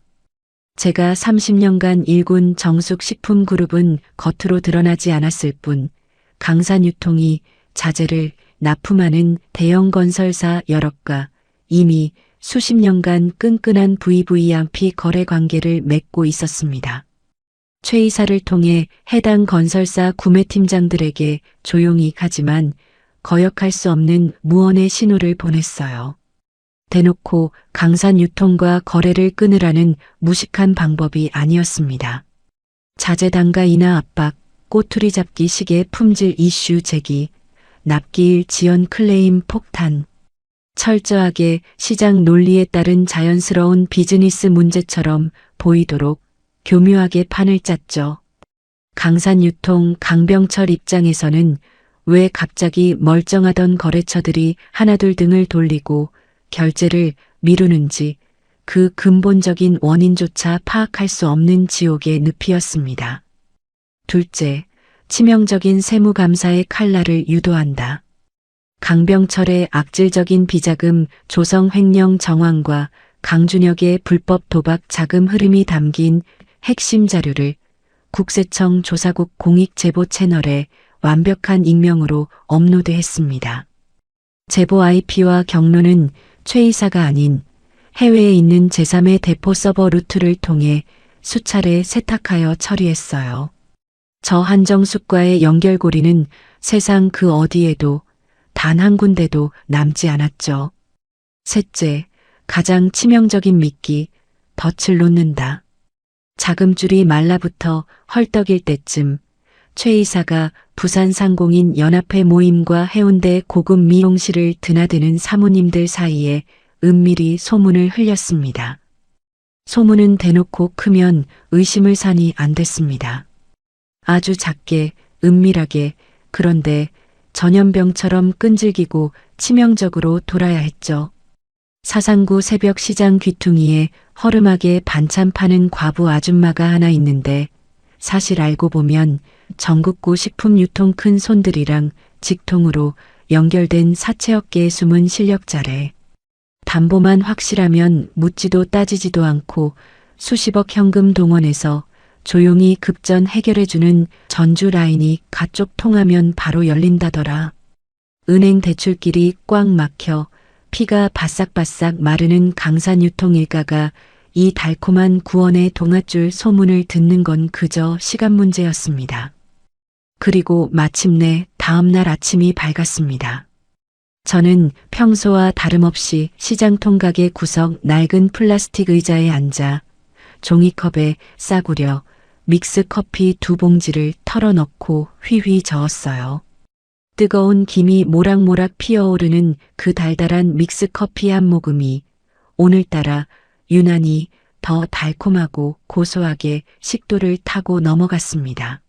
제가 30년간 일군 정숙식품그룹은 겉으로 드러나지 않았을 뿐 강산유통이 자재를 납품하는 대형 건설사 여럿과 이미 수십 년간 끈끈한 VVIP 거래 관계를 맺고 있었습니다. 최 이사를 통해 해당 건설사 구매팀장들에게 조용히 하지만 거역할 수 없는 무언의 신호를 보냈어요. 대놓고 강산 유통과 거래를 끊으라는 무식한 방법이 아니었습니다. 자재 단가 인하 압박, 꼬투리 잡기 식의 품질 이슈 제기, 납기일 지연 클레임 폭탄, 철저하게 시장 논리에 따른 자연스러운 비즈니스 문제처럼 보이도록 교묘하게 판을 짰죠. 강산유통 강병철 입장에서는 왜 갑자기 멀쩡하던 거래처들이 하나둘 등을 돌리고 결제를 미루는지 그 근본적인 원인조차 파악할 수 없는 지옥의 늪이었습니다. 둘째, 치명적인 세무감사의 칼날을 유도한다. 강병철의 악질적인 비자금 조성 횡령 정황과 강준혁의 불법 도박 자금 흐름이 담긴 핵심 자료를 국세청 조사국 공익제보 채널에 완벽한 익명으로 업로드했습니다. 제보 IP와 경로는 최 이사가 아닌 해외에 있는 제3의 대포 서버 루트를 통해 수차례 세탁하여 처리했어요. 저 한정숙과의 연결고리는 세상 그 어디에도 단 한 군데도 남지 않았죠. 셋째, 가장 치명적인 미끼, 덫을 놓는다. 자금줄이 말라붙어 헐떡일 때쯤 최 이사가 부산상공인 연합회 모임과 해운대 고급 미용실을 드나드는 사모님들 사이에 은밀히 소문을 흘렸습니다. 소문은 대놓고 크면 의심을 산이 안 됐습니다. 아주 작게, 은밀하게, 그런데 전염병처럼 끈질기고 치명적으로 돌아야 했죠. 사상구 새벽 시장 귀퉁이에 허름하게 반찬 파는 과부 아줌마가 하나 있는데 사실 알고 보면 전국구 식품 유통 큰 손들이랑 직통으로 연결된 사채업계의 숨은 실력자래. 담보만 확실하면 묻지도 따지지도 않고 수십억 현금 동원해서 조용히 급전 해결해주는 전주 라인이 가쪽 통하면 바로 열린다더라. 은행 대출길이 꽉 막혀 피가 바싹바싹 마르는 강산 유통 일가가 이 달콤한 구원의 동아줄 소문을 듣는 건 그저 시간 문제였습니다. 그리고 마침내 다음날 아침이 밝았습니다. 저는 평소와 다름없이 시장 통각의 구석 낡은 플라스틱 의자에 앉아 종이컵에 싸구려 믹스커피 2봉지를 털어넣고 휘휘 저었어요. 뜨거운 김이 모락모락 피어오르는 그 달달한 믹스커피 한 모금이 오늘따라 유난히 더 달콤하고 고소하게 식도를 타고 넘어갔습니다.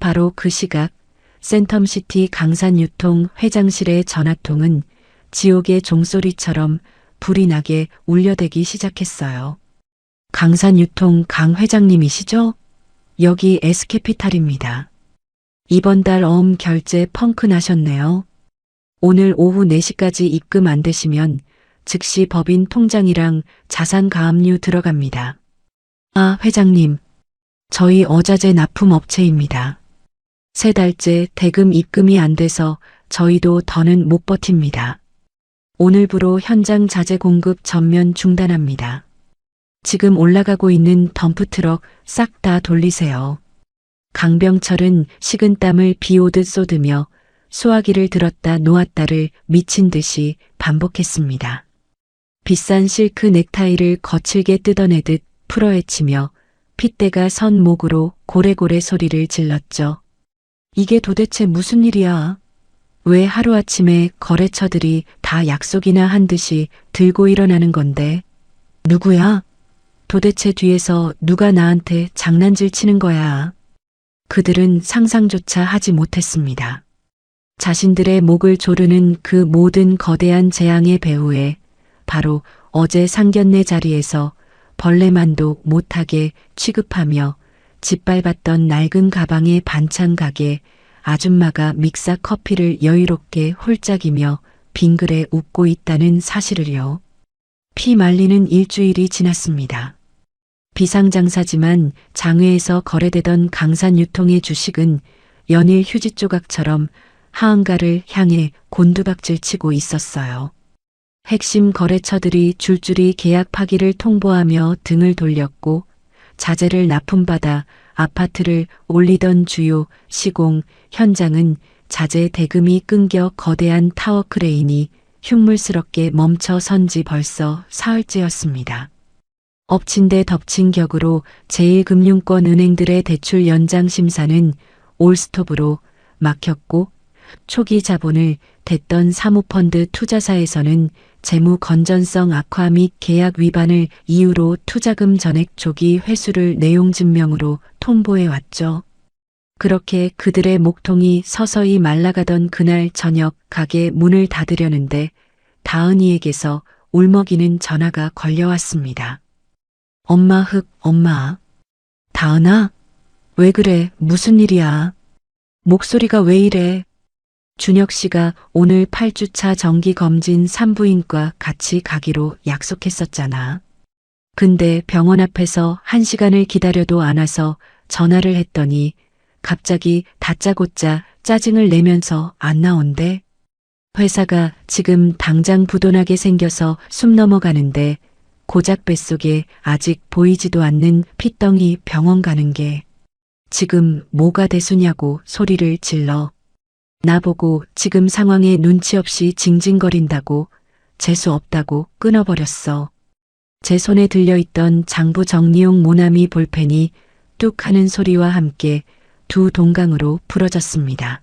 바로 그 시각 센텀시티 강산유통 회장실의 전화통은 지옥의 종소리처럼 불이 나게 울려대기 시작했어요. 강산유통 강 회장님이시죠? 여기 S캐피탈입니다. 이번 달 어음 결제 펑크 나셨네요. 오늘 오후 4시까지 입금 안 되시면 즉시 법인 통장이랑 자산가압류 들어갑니다. 아, 회장님. 저희 어자재 납품 업체입니다. 3달째 대금 입금이 안 돼서 저희도 더는 못 버팁니다. 오늘부로 현장 자재 공급 전면 중단합니다. 지금 올라가고 있는 덤프트럭 싹 다 돌리세요. 강병철은 식은땀을 비오듯 쏟으며 수화기를 들었다 놓았다를 미친 듯이 반복했습니다. 비싼 실크 넥타이를 거칠게 뜯어내듯 풀어헤치며 핏대가 선 목으로 고래고래 소리를 질렀죠. 이게 도대체 무슨 일이야? 왜 하루아침에 거래처들이 다 약속이나 한 듯이 들고 일어나는 건데? 누구야? 도대체 뒤에서 누가 나한테 장난질 치는 거야? 그들은 상상조차 하지 못했습니다. 자신들의 목을 조르는 그 모든 거대한 재앙의 배후에 바로 어제 상견례 자리에서 벌레만도 못하게 취급하며 짓밟았던 낡은 가방의 반찬 가게 아줌마가 믹사 커피를 여유롭게 홀짝이며 빙그레 웃고 있다는 사실을요. 피 말리는 일주일이 지났습니다. 비상장사지만 장외에서 거래되던 강산 유통의 주식은 연일 휴지 조각처럼 하한가를 향해 곤두박질 치고 있었어요. 핵심 거래처들이 줄줄이 계약 파기를 통보하며 등을 돌렸고 자재를 납품받아 아파트를 올리던 주요 시공 현장은 자재 대금이 끊겨 거대한 타워 크레인이 흉물스럽게 멈춰 선지 벌써 사흘째였습니다. 엎친 데 덮친 격으로 제1금융권 은행들의 대출 연장 심사는 올스톱으로 막혔고 초기 자본을 댔던 사모펀드 투자사에서는 재무 건전성 악화 및 계약 위반을 이유로 투자금 전액 조기 회수를 내용 증명으로 통보해 왔죠. 그렇게 그들의 목통이 서서히 말라가던 그날 저녁 가게 문을 닫으려는데 다은이에게서 울먹이는 전화가 걸려왔습니다. 엄마 엄마. 다은아? 왜 그래? 무슨 일이야? 목소리가 왜 이래? 준혁 씨가 오늘 8주차 정기검진 산부인과 같이 가기로 약속했었잖아. 근데 병원 앞에서 1시간을 기다려도 안 와서 전화를 했더니 갑자기 다짜고짜 짜증을 내면서 안 나온대. 회사가 지금 당장 부도나게 생겨서 숨 넘어가는데 고작 뱃속에 아직 보이지도 않는 핏덩이 병원 가는 게 지금 뭐가 대수냐고 소리를 질러. 나보고 지금 상황에 눈치 없이 징징거린다고 재수 없다고 끊어버렸어. 제 손에 들려있던 장부 정리용 모나미 볼펜이 뚝 하는 소리와 함께 두 동강으로 부러졌습니다.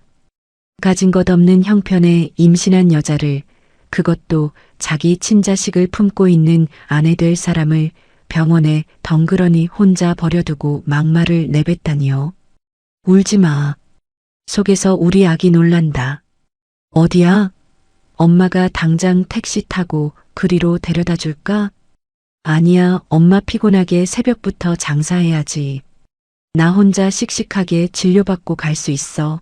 가진 것 없는 형편의 임신한 여자를 그것도 자기 친자식을 품고 있는 아내 될 사람을 병원에 덩그러니 혼자 버려두고 막말을 내뱉다니요. 울지 마. 속에서 우리 아기 놀란다. 어디야? 엄마가 당장 택시 타고 그리로 데려다 줄까? 아니야, 엄마 피곤하게 새벽부터 장사해야지. 나 혼자 씩씩하게 진료받고 갈 수 있어.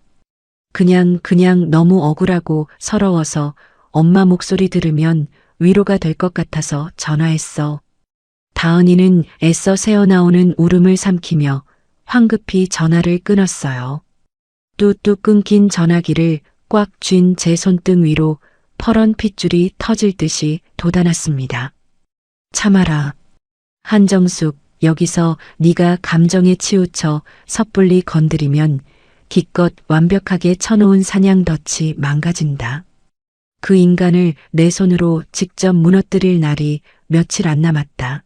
그냥 너무 억울하고 서러워서 엄마 목소리 들으면 위로가 될 것 같아서 전화했어. 다은이는 애써 새어나오는 울음을 삼키며 황급히 전화를 끊었어요. 뚝뚝 끊긴 전화기를 꽉 쥔 제 손등 위로 퍼런 핏줄이 터질 듯이 돋아났습니다. 참아라. 한정숙, 여기서 네가 감정에 치우쳐 섣불리 건드리면 기껏 완벽하게 쳐놓은 사냥덫이 망가진다. 그 인간을 내 손으로 직접 무너뜨릴 날이 며칠 안 남았다.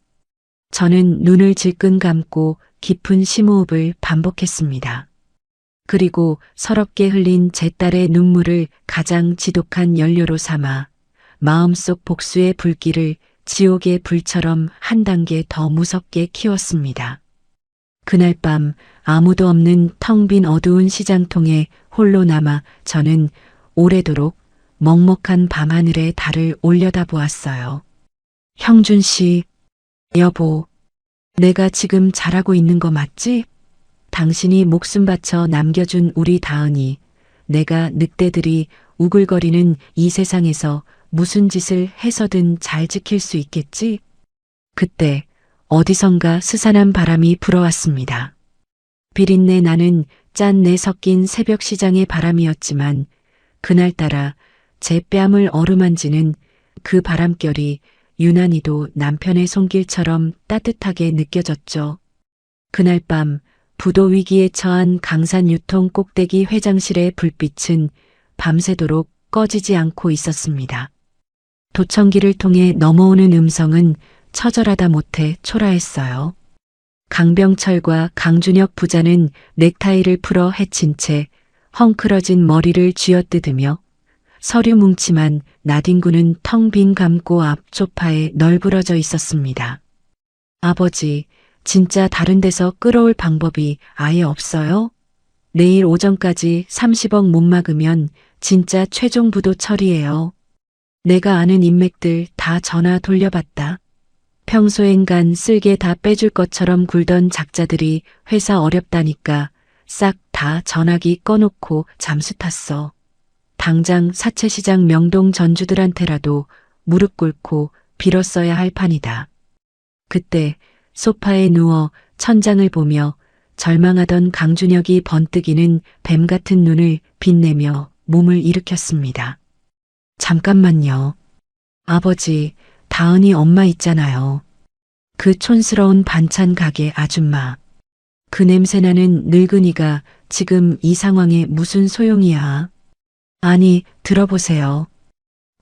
저는 눈을 질끈 감고 깊은 심호흡을 반복했습니다. 그리고 서럽게 흘린 제 딸의 눈물을 가장 지독한 연료로 삼아 마음속 복수의 불길을 지옥의 불처럼 한 단계 더 무섭게 키웠습니다. 그날 밤 아무도 없는 텅 빈 어두운 시장통에 홀로 남아 저는 오래도록 먹먹한 밤하늘에 달을 올려다보았어요. 형준 씨, 여보, 내가 지금 잘하고 있는 거 맞지? 당신이 목숨 바쳐 남겨준 우리 다은이, 내가 늑대들이 우글거리는 이 세상에서 무슨 짓을 해서든 잘 지킬 수 있겠지? 그때 어디선가 스산한 바람이 불어왔습니다. 비린내 나는 짠내 섞인 새벽 시장의 바람이었지만 그날따라 제 뺨을 어루만지는 그 바람결이 유난히도 남편의 손길처럼 따뜻하게 느껴졌죠. 그날 밤 부도 위기에 처한 강산 유통 꼭대기 회장실의 불빛은 밤새도록 꺼지지 않고 있었습니다. 도청기를 통해 넘어오는 음성은 처절하다 못해 초라했어요. 강병철과 강준혁 부자는 넥타이를 풀어 헤친 채 헝클어진 머리를 쥐어뜯으며 서류 뭉치만 나딘구는 텅 빈 감고 앞 소파에 널브러져 있었습니다. 아버지, 진짜 다른 데서 끌어올 방법이 아예 없어요? 내일 오전까지 30억 못 막으면 진짜 최종 부도 처리해요. 내가 아는 인맥들 다 전화 돌려봤다. 평소엔간 쓸개 다 빼줄 것처럼 굴던 작자들이 회사 어렵다니까 싹 다 전화기 꺼놓고 잠수 탔어. 당장 사채시장 명동 전주들한테라도 무릎 꿇고 빌었어야 할 판이다. 그때 소파에 누워 천장을 보며 절망하던 강준혁이 번뜩이는 뱀 같은 눈을 빛내며 몸을 일으켰습니다. 잠깐만요. 아버지, 다은이 엄마 있잖아요. 그 촌스러운 반찬 가게 아줌마. 그 냄새나는 늙은이가 지금 이 상황에 무슨 소용이야. 아니, 들어보세요.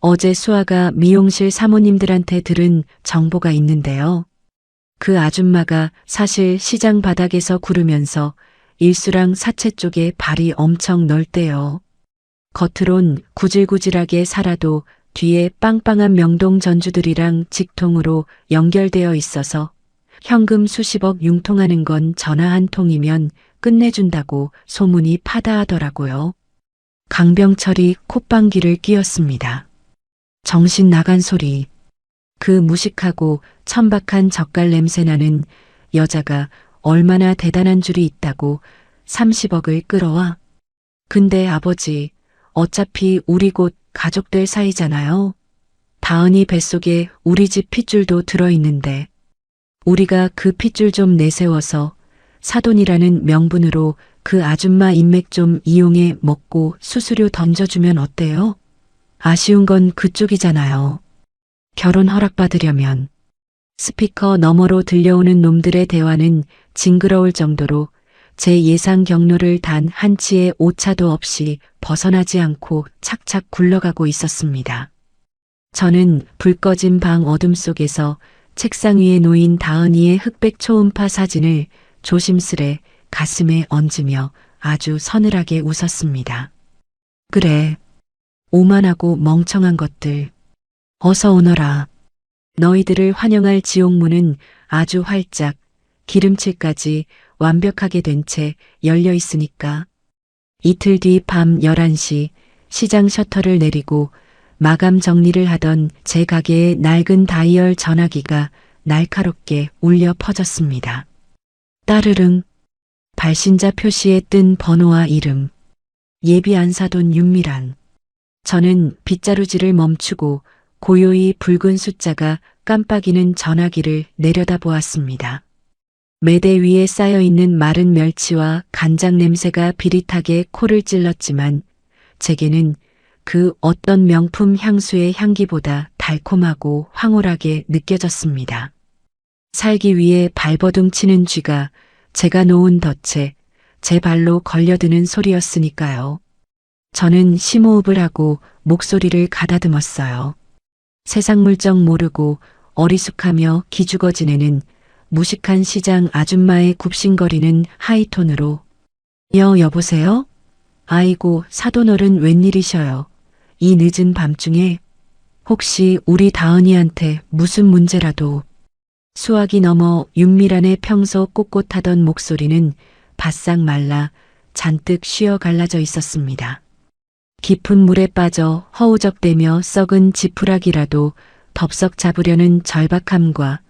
어제 수아가 미용실 사모님들한테 들은 정보가 있는데요. 그 아줌마가 사실 시장 바닥에서 구르면서 일수랑 사채 쪽에 발이 엄청 넓대요. 겉으론 구질구질하게 살아도 뒤에 빵빵한 명동 전주들이랑 직통으로 연결되어 있어서 현금 수십억 융통하는 건 전화 한 통이면 끝내준다고 소문이 파다하더라고요. 강병철이 콧방귀를 뀌었습니다. 정신 나간 소리. 그 무식하고 천박한 젓갈 냄새나는 여자가 얼마나 대단한 줄이 있다고 30억을 끌어와. 근데 아버지, 어차피 우리 곧 가족들 사이잖아요. 다은이 뱃속에 우리 집 핏줄도 들어있는데 우리가 그 핏줄 좀 내세워서 사돈이라는 명분으로 그 아줌마 인맥 좀 이용해 먹고 수수료 던져주면 어때요? 아쉬운 건 그쪽이잖아요. 결혼 허락받으려면. 스피커 너머로 들려오는 놈들의 대화는 징그러울 정도로 제 예상 경로를 단 한치의 오차도 없이 벗어나지 않고 착착 굴러가고 있었습니다. 저는 불 꺼진 방 어둠 속에서 책상 위에 놓인 다은이의 흑백 초음파 사진을 조심스레 가슴에 얹으며 아주 서늘하게 웃었습니다. 그래, 오만하고 멍청한 것들. 어서 오너라. 너희들을 환영할 지옥문은 아주 활짝, 기름칠까지 완벽하게 된 채 열려 있으니까. 이틀 뒤 밤 11시 시장 셔터를 내리고 마감 정리를 하던 제 가게의 낡은 다이얼 전화기가 날카롭게 울려 퍼졌습니다. 따르릉. 발신자 표시에 뜬 번호와 이름. 예비 안사돈 윤미란. 저는 빗자루질을 멈추고 고요히 붉은 숫자가 깜빡이는 전화기를 내려다보았습니다. 매대 위에 쌓여있는 마른 멸치와 간장 냄새가 비릿하게 코를 찔렀지만 제게는 그 어떤 명품 향수의 향기보다 달콤하고 황홀하게 느껴졌습니다. 살기 위해 발버둥 치는 쥐가 제가 놓은 덫에 제 발로 걸려드는 소리였으니까요. 저는 심호흡을 하고 목소리를 가다듬었어요. 세상 물정 모르고 어리숙하며 기죽어 지내는 무식한 시장 아줌마의 굽신거리는 하이톤으로 여보세요? 아이고 사돈어른 웬일이셔요. 이 늦은 밤중에 혹시 우리 다은이한테 무슨 문제라도. 수화기 넘어 윤미란의 평소 꼿꼿하던 목소리는 바싹 말라 잔뜩 쉬어 갈라져 있었습니다. 깊은 물에 빠져 허우적대며 썩은 지푸라기라도 덥석 잡으려는 절박함과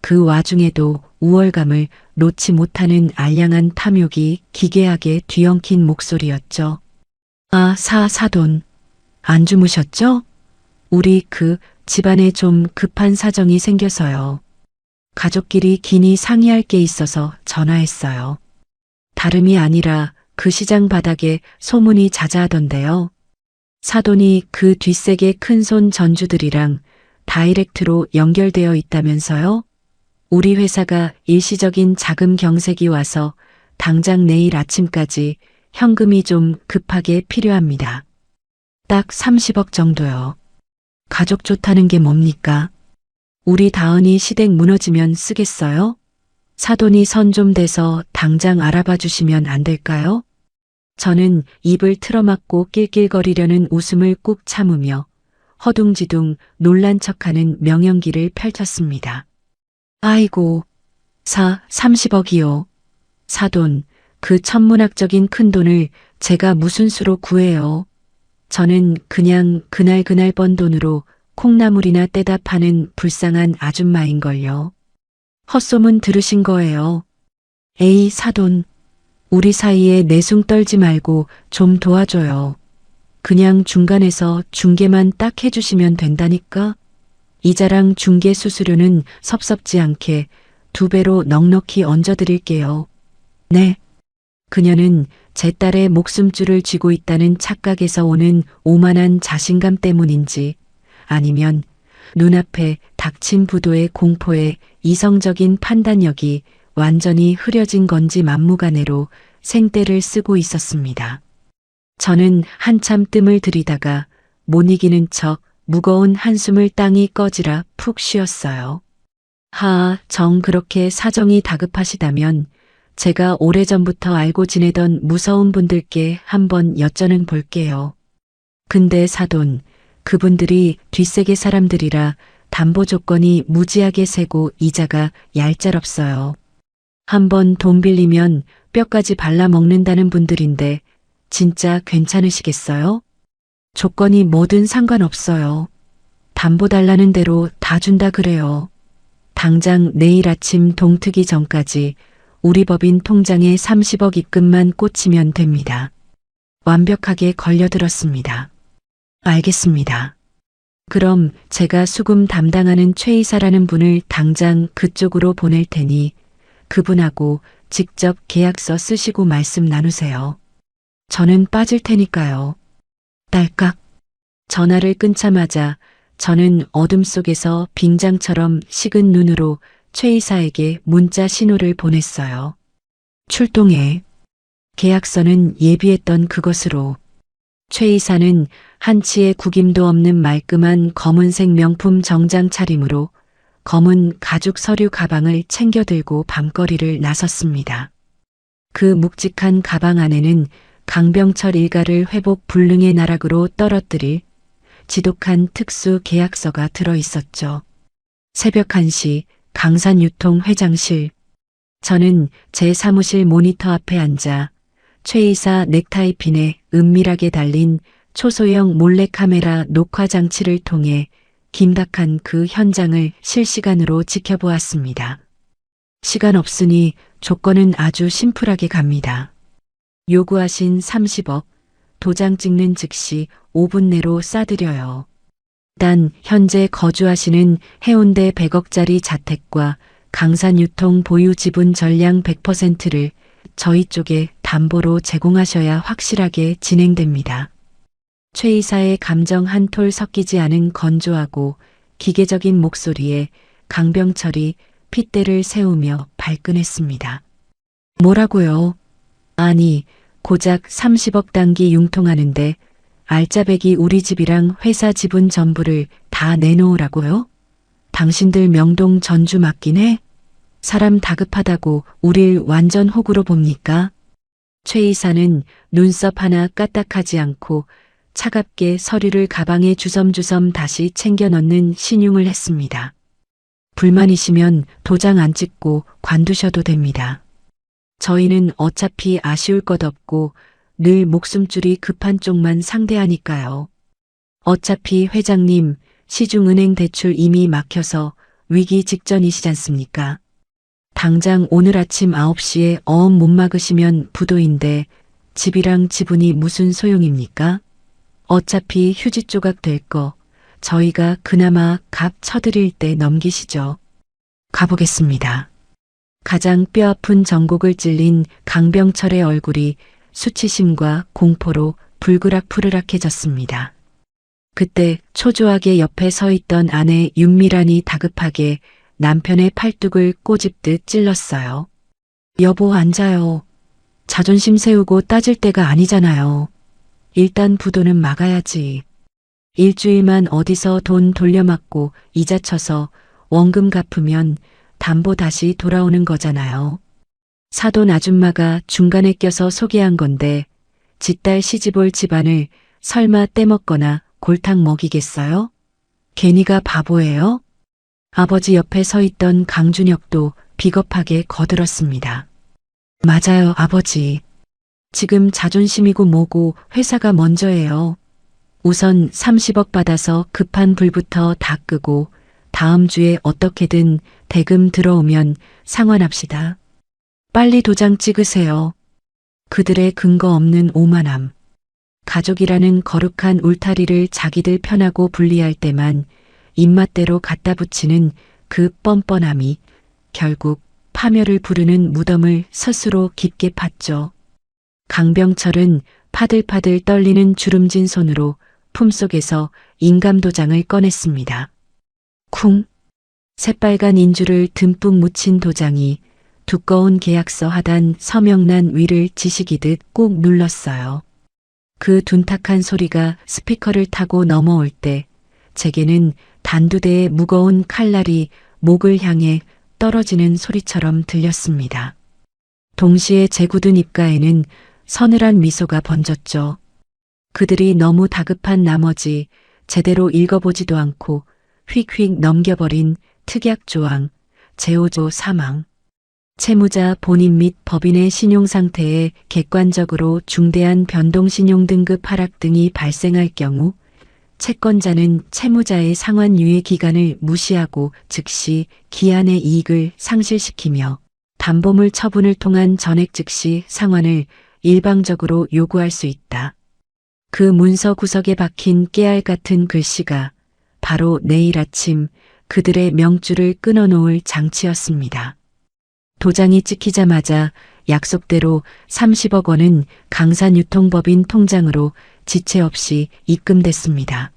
그 와중에도 우월감을 놓지 못하는 알량한 탐욕이 기괴하게 뒤엉킨 목소리였죠. 아, 사돈. 안 주무셨죠? 우리 그 집안에 좀 급한 사정이 생겨서요. 가족끼리 긴히 상의할 게 있어서 전화했어요. 다름이 아니라 그 시장 바닥에 소문이 자자하던데요. 사돈이 그 뒷세계 큰손 전주들이랑 다이렉트로 연결되어 있다면서요? 우리 회사가 일시적인 자금 경색이 와서 당장 내일 아침까지 현금이 좀 급하게 필요합니다. 딱 30억 정도요. 가족 좋다는 게 뭡니까? 우리 다은이 시댁 무너지면 쓰겠어요? 사돈이 선 좀 대서 당장 알아봐 주시면 안 될까요? 저는 입을 틀어막고 낄낄거리려는 웃음을 꾹 참으며 허둥지둥 놀란 척하는 명령기를 펼쳤습니다. 아이고, 30억이요. 사돈, 그 천문학적인 큰돈을 제가 무슨 수로 구해요. 저는 그냥 그날 번 돈으로 콩나물이나 떼다 파는 불쌍한 아줌마인걸요. 헛소문 들으신 거예요. 에이, 사돈. 우리 사이에 내숭 떨지 말고 좀 도와줘요. 그냥 중간에서 중개만 딱 해주시면 된다니까. 이자랑 중개 수수료는 섭섭지 않게 2배로 넉넉히 얹어드릴게요. 네. 그녀는 제 딸의 목숨줄을 쥐고 있다는 착각에서 오는 오만한 자신감 때문인지 아니면 눈앞에 닥친 부도의 공포에 이성적인 판단력이 완전히 흐려진 건지 막무가내로 생떼를 쓰고 있었습니다. 저는 한참 뜸을 들이다가 못 이기는 척 무거운 한숨을 땅이 꺼지라 푹 쉬었어요. 정 그렇게 사정이 다급하시다면 제가 오래전부터 알고 지내던 무서운 분들께 한번 여쭤는 볼게요. 근데 사돈, 그분들이 뒷세계 사람들이라 담보 조건이 무지하게 세고 이자가 얄짤없어요. 한번 돈 빌리면 뼈까지 발라먹는다는 분들인데 진짜 괜찮으시겠어요? 조건이 뭐든 상관없어요. 담보 달라는 대로 다 준다 그래요. 당장 내일 아침 동트기 전까지 우리 법인 통장에 30억 입금만 꽂히면 됩니다. 완벽하게 걸려들었습니다. 알겠습니다. 그럼 제가 수금 담당하는 최 이사라는 분을 당장 그쪽으로 보낼 테니 그분하고 직접 계약서 쓰시고 말씀 나누세요. 저는 빠질 테니까요. 딸깍. 전화를 끊자마자 저는 어둠 속에서 빙장처럼 식은 눈으로 최 이사에게 문자 신호를 보냈어요. 출동해. 계약서는 예비했던 그것으로. 최 이사는 한치의 구김도 없는 말끔한 검은색 명품 정장 차림으로 검은 가죽 서류 가방을 챙겨 들고 밤거리를 나섰습니다. 그 묵직한 가방 안에는 강병철 일가를 회복 불능의 나락으로 떨어뜨릴 지독한 특수 계약서가 들어 있었죠. 새벽 1시 강산유통 회장실. 저는 제 사무실 모니터 앞에 앉아 최 이사 넥타이핀에 은밀하게 달린 초소형 몰래카메라 녹화 장치를 통해 긴박한 그 현장을 실시간으로 지켜보았습니다. 시간 없으니 조건은 아주 심플하게 갑니다. 요구하신 30억, 도장 찍는 즉시 5분 내로 싸드려요. 단 현재 거주하시는 해운대 100억짜리 자택과 강산유통 보유 지분 전량 100%를 저희 쪽에 담보로 제공하셔야 확실하게 진행됩니다. 최 이사의 감정 한 톨 섞이지 않은 건조하고 기계적인 목소리에 강병철이 핏대를 세우며 발끈했습니다. 뭐라고요? 아니, 고작 30억 단기 융통하는데 알짜배기 우리 집이랑 회사 지분 전부를 다 내놓으라고요? 당신들 명동 전주 맞긴 해? 사람 다급하다고 우릴 완전 호구로 봅니까? 최 이사는 눈썹 하나 까딱하지 않고 차갑게 서류를 가방에 주섬주섬 다시 챙겨 넣는 신용을 했습니다. 불만이시면 도장 안 찍고 관두셔도 됩니다. 저희는 어차피 아쉬울 것 없고 늘 목숨줄이 급한 쪽만 상대하니까요. 어차피 회장님 시중은행 대출 이미 막혀서 위기 직전이시잖습니까? 당장 오늘 아침 9시에 어음 못 막으시면 부도인데 집이랑 지분이 무슨 소용입니까? 어차피 휴지 조각 될 거 저희가 그나마 값 쳐드릴 때 넘기시죠. 가보겠습니다. 가장 뼈아픈 전곡을 찔린 강병철의 얼굴이 수치심과 공포로 불그락푸르락해졌습니다. 그때 초조하게 옆에 서 있던 아내 윤미란이 다급하게 남편의 팔뚝을 꼬집듯 찔렀어요. 여보 앉아요. 자존심 세우고 따질 때가 아니잖아요. 일단 부도는 막아야지. 일주일만 어디서 돈 돌려막고 이자 쳐서 원금 갚으면 담보 다시 돌아오는 거잖아요. 사돈 아줌마가 중간에 껴서 소개한 건데 지딸 시집올 집안을 설마 떼먹거나 골탕 먹이겠어요? 괜히가 바보예요? 아버지 옆에 서 있던 강준혁도 비겁하게 거들었습니다. 맞아요, 아버지. 지금 자존심이고 뭐고 회사가 먼저예요. 우선 30억 받아서 급한 불부터 다 끄고 다음 주에 어떻게든 대금 들어오면 상환합시다. 빨리 도장 찍으세요. 그들의 근거 없는 오만함. 가족이라는 거룩한 울타리를 자기들 편하고 불리할 때만 입맛대로 갖다 붙이는 그 뻔뻔함이 결국 파멸을 부르는 무덤을 스스로 깊게 팠죠. 강병철은 파들파들 떨리는 주름진 손으로 품속에서 인감도장을 꺼냈습니다. 쿵! 새빨간 인주를 듬뿍 묻힌 도장이 두꺼운 계약서 하단 서명란 위를 지시기듯 꾹 눌렀어요. 그 둔탁한 소리가 스피커를 타고 넘어올 때 제게는 단두대의 무거운 칼날이 목을 향해 떨어지는 소리처럼 들렸습니다. 동시에 제 굳은 입가에는 서늘한 미소가 번졌죠. 그들이 너무 다급한 나머지 제대로 읽어보지도 않고 휙휙 넘겨버린 특약조항, 제5조 사망. 채무자 본인 및 법인의 신용상태에 객관적으로 중대한 변동신용 등급 하락 등이 발생할 경우 채권자는 채무자의 상환 유예 기간을 무시하고 즉시 기한의 이익을 상실시키며 담보물 처분을 통한 전액 즉시 상환을 일방적으로 요구할 수 있다. 그 문서 구석에 박힌 깨알 같은 글씨가 바로 내일 아침 그들의 명줄을 끊어놓을 장치였습니다. 도장이 찍히자마자 약속대로 30억 원은 강산유통법인 통장으로 지체 없이 입금됐습니다.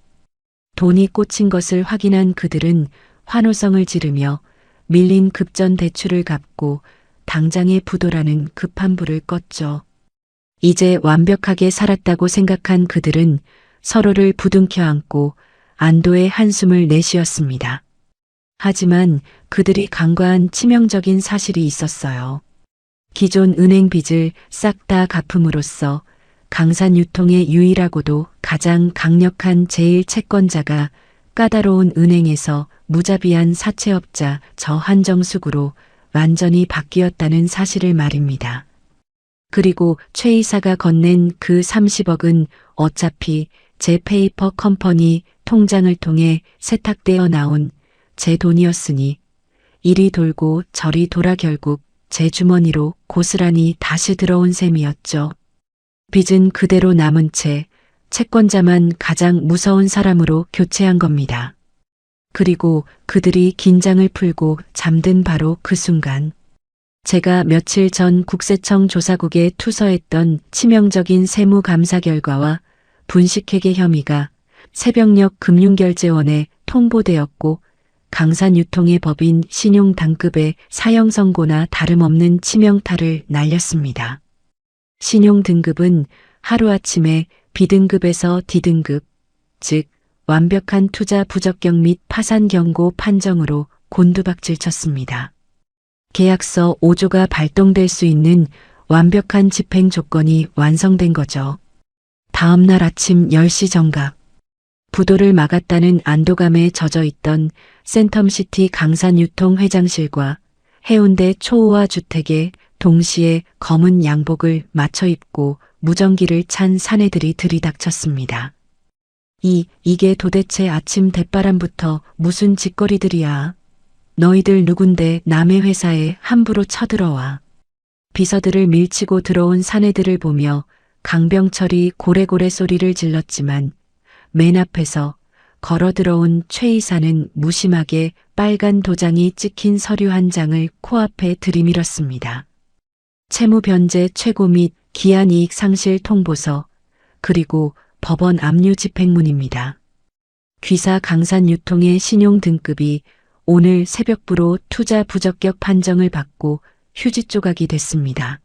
돈이 꽂힌 것을 확인한 그들은 환호성을 지르며 밀린 급전 대출을 갚고 당장의 부도라는 급한 불을 껐죠. 이제 완벽하게 살았다고 생각한 그들은 서로를 부둥켜 안고 안도의 한숨을 내쉬었습니다. 하지만 그들이 간과한 치명적인 사실이 있었어요. 기존 은행 빚을 싹 다 갚음으로써 강산유통의 유일하고도 가장 강력한 제1채권자가 까다로운 은행에서 무자비한 사채업자 저한정숙으로 완전히 바뀌었다는 사실을 말입니다. 그리고 최 이사가 건넨 그 30억은 어차피 제 페이퍼 컴퍼니 통장을 통해 세탁되어 나온 제 돈이었으니 이리 돌고 저리 돌아 결국 제 주머니로 고스란히 다시 들어온 셈이었죠. 빚은 그대로 남은 채 채권자만 가장 무서운 사람으로 교체한 겁니다. 그리고 그들이 긴장을 풀고 잠든 바로 그 순간 제가 며칠 전 국세청 조사국에 투서했던 치명적인 세무감사 결과와 분식회계 혐의가 새벽녘 금융결제원에 통보되었고 강산유통의 법인 신용당급의 사형선고나 다름없는 치명타를 날렸습니다. 신용등급은 하루아침에 B등급에서 D등급, 즉 완벽한 투자 부적격 및 파산 경고 판정으로 곤두박질 쳤습니다. 계약서 5조가 발동될 수 있는 완벽한 집행 조건이 완성된 거죠. 다음 날 아침 10시 정각. 부도를 막았다는 안도감에 젖어있던 센텀시티 강산유통 회장실과 해운대 초호화 주택에 동시에 검은 양복을 맞춰 입고 무전기를 찬 사내들이 들이닥쳤습니다. 이게 도대체 아침 대바람부터 무슨 짓거리들이야. 너희들 누군데 남의 회사에 함부로 쳐들어와. 비서들을 밀치고 들어온 사내들을 보며 강병철이 고래고래 소리를 질렀지만 맨 앞에서 걸어 들어온 최 이사는 무심하게 빨간 도장이 찍힌 서류 한 장을 코앞에 들이밀었습니다. 채무 변제 최고 및 기한이익 상실 통보서 그리고 법원 압류 집행문입니다. 귀사 강산유통의 신용 등급이 오늘 새벽부로 투자 부적격 판정을 받고 휴지 조각이 됐습니다.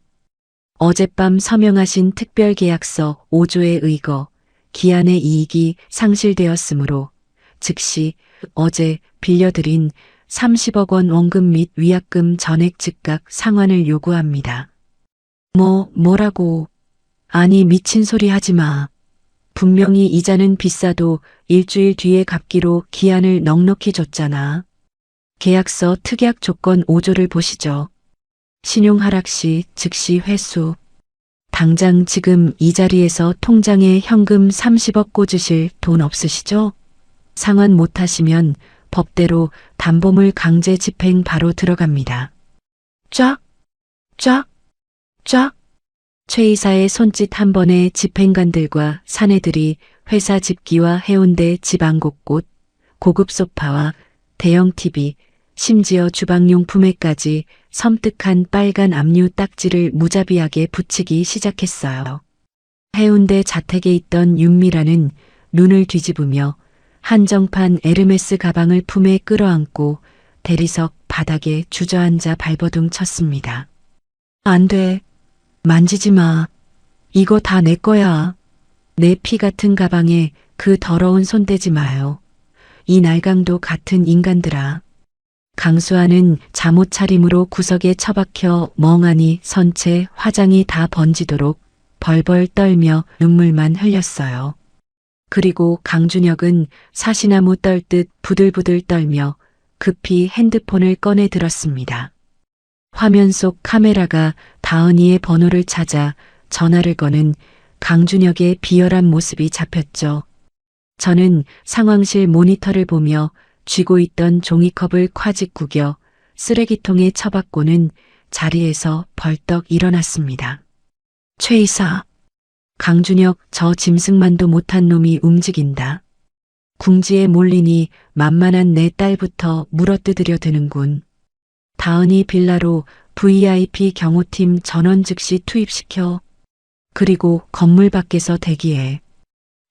어젯밤 서명하신 특별계약서 5조에 의거 기한의 이익이 상실되었으므로 즉시 어제 빌려드린 30억 원 원금 및 위약금 전액 즉각 상환을 요구합니다. 뭐라고? 아니 미친 소리 하지 마. 분명히 이자는 비싸도 일주일 뒤에 갚기로 기한을 넉넉히 줬잖아. 계약서 특약 조건 5조를 보시죠. 신용하락시 즉시 회수. 당장 지금 이 자리에서 통장에 현금 30억 꽂으실 돈 없으시죠? 상환 못하시면 법대로 담보물 강제 집행 바로 들어갑니다. 쫙, 쫙, 쫙. 최 이사의 손짓 한 번에 집행관들과 사내들이 회사 집기와 해운대 지방 곳곳, 고급 소파와 대형 TV, 심지어 주방용품에까지 섬뜩한 빨간 압류 딱지를 무자비하게 붙이기 시작했어요. 해운대 자택에 있던 윤미라는 눈을 뒤집으며 한정판 에르메스 가방을 품에 끌어안고 대리석 바닥에 주저앉아 발버둥 쳤습니다. 안 돼. 만지지 마. 이거 다 내 거야. 내 피 같은 가방에 그 더러운 손 대지 마요. 이 날강도 같은 인간들아. 강수아는 잠옷 차림으로 구석에 처박혀 멍하니 선 채 화장이 다 번지도록 벌벌 떨며 눈물만 흘렸어요. 그리고 강준혁은 사시나무 떨듯 부들부들 떨며 급히 핸드폰을 꺼내 들었습니다. 화면 속 카메라가 다은이의 번호를 찾아 전화를 거는 강준혁의 비열한 모습이 잡혔죠. 저는 상황실 모니터를 보며 쥐고 있던 종이컵을 콰직 구겨 쓰레기통에 처박고는 자리에서 벌떡 일어났습니다. 최 이사, 강준혁 저 짐승만도 못한 놈이 움직인다. 궁지에 몰리니 만만한 내 딸부터 물어뜯으려 드는군. 다은이 빌라로 VIP 경호팀 전원 즉시 투입시켜. 그리고 건물 밖에서 대기해.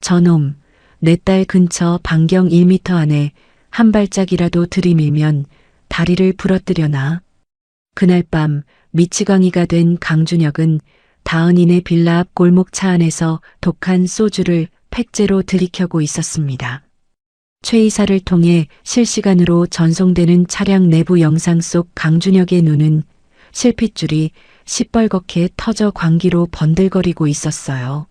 저놈, 내 딸 근처 반경 1m 안에 한 발짝이라도 들이밀면 다리를 부러뜨려놔. 그날 밤 미치광이가 된 강준혁은 다은이네 빌라 앞 골목차 안에서 독한 소주를 팩제로 들이켜고 있었습니다. 최 이사를 통해 실시간으로 전송되는 차량 내부 영상 속 강준혁의 눈은 실핏줄이 시뻘겋게 터져 광기로 번들거리고 있었어요.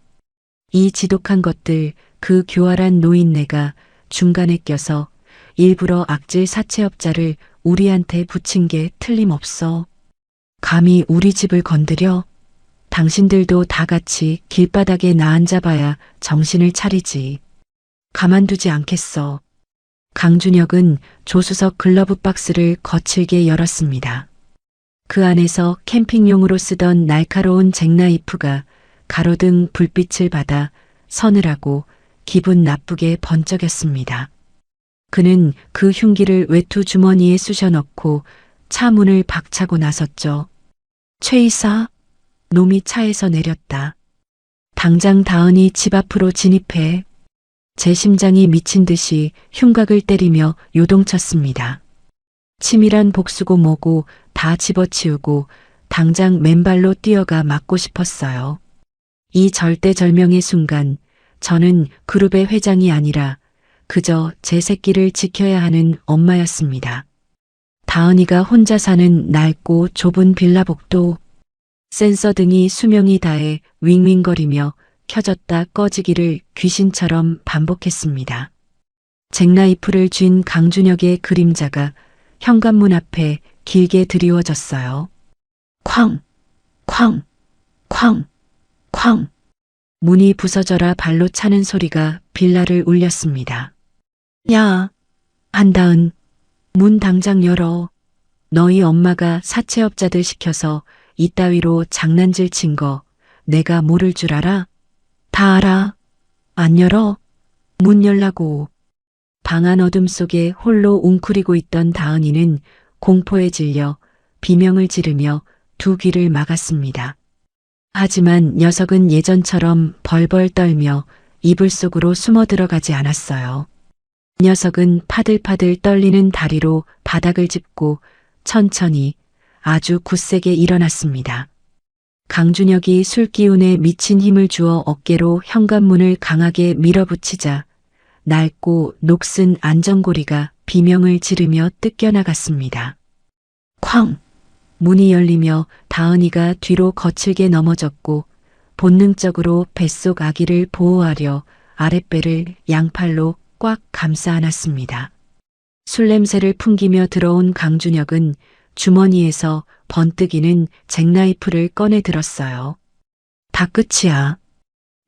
이 지독한 것들, 그 교활한 노인네가 중간에 껴서 일부러 악질 사채업자를 우리한테 붙인 게 틀림없어. 감히 우리 집을 건드려? 당신들도 다 같이 길바닥에 나앉아봐야 정신을 차리지. 가만두지 않겠어. 강준혁은 조수석 글러브 박스를 거칠게 열었습니다. 그 안에서 캠핑용으로 쓰던 날카로운 잭나이프가 가로등 불빛을 받아 서늘하고 기분 나쁘게 번쩍였습니다. 그는 그 흉기를 외투 주머니에 쑤셔 넣고 차 문을 박차고 나섰죠. 최 이사, 놈이 차에서 내렸다. 당장 다은이 집 앞으로 진입해. 제 심장이 미친 듯이 흉곽을 때리며 요동쳤습니다. 치밀한 복수고 뭐고 다 집어치우고 당장 맨발로 뛰어가 맞고 싶었어요. 이 절대절명의 순간 저는 그룹의 회장이 아니라 그저 제 새끼를 지켜야 하는 엄마였습니다. 다은이가 혼자 사는 낡고 좁은 빌라 복도, 센서 등이 수명이 다해 윙윙거리며 켜졌다 꺼지기를 귀신처럼 반복했습니다. 잭나이프를 쥔 강준혁의 그림자가 현관문 앞에 길게 드리워졌어요. 쾅! 쾅! 쾅! 쾅! 문이 부서져라 발로 차는 소리가 빌라를 울렸습니다. 야! 한다은, 문 당장 열어. 너희 엄마가 사채업자들 시켜서 이따위로 장난질 친 거 내가 모를 줄 알아? 다 알아. 안 열어? 문 열라고. 방안 어둠 속에 홀로 웅크리고 있던 다은이는 공포에 질려 비명을 지르며 두 귀를 막았습니다. 하지만 녀석은 예전처럼 벌벌 떨며 이불 속으로 숨어 들어가지 않았어요. 녀석은 파들파들 떨리는 다리로 바닥을 짚고 천천히 아주 굳세게 일어났습니다. 강준혁이 술기운에 미친 힘을 주어 어깨로 현관문을 강하게 밀어붙이자 낡고 녹슨 안전고리가 비명을 지르며 뜯겨나갔습니다. 쾅! 문이 열리며 다은이가 뒤로 거칠게 넘어졌고 본능적으로 뱃속 아기를 보호하려 아랫배를 양팔로 꽉 감싸 안았습니다. 술 냄새를 풍기며 들어온 강준혁은 주머니에서 번뜩이는 잭나이프를 꺼내 들었어요. 다 끝이야.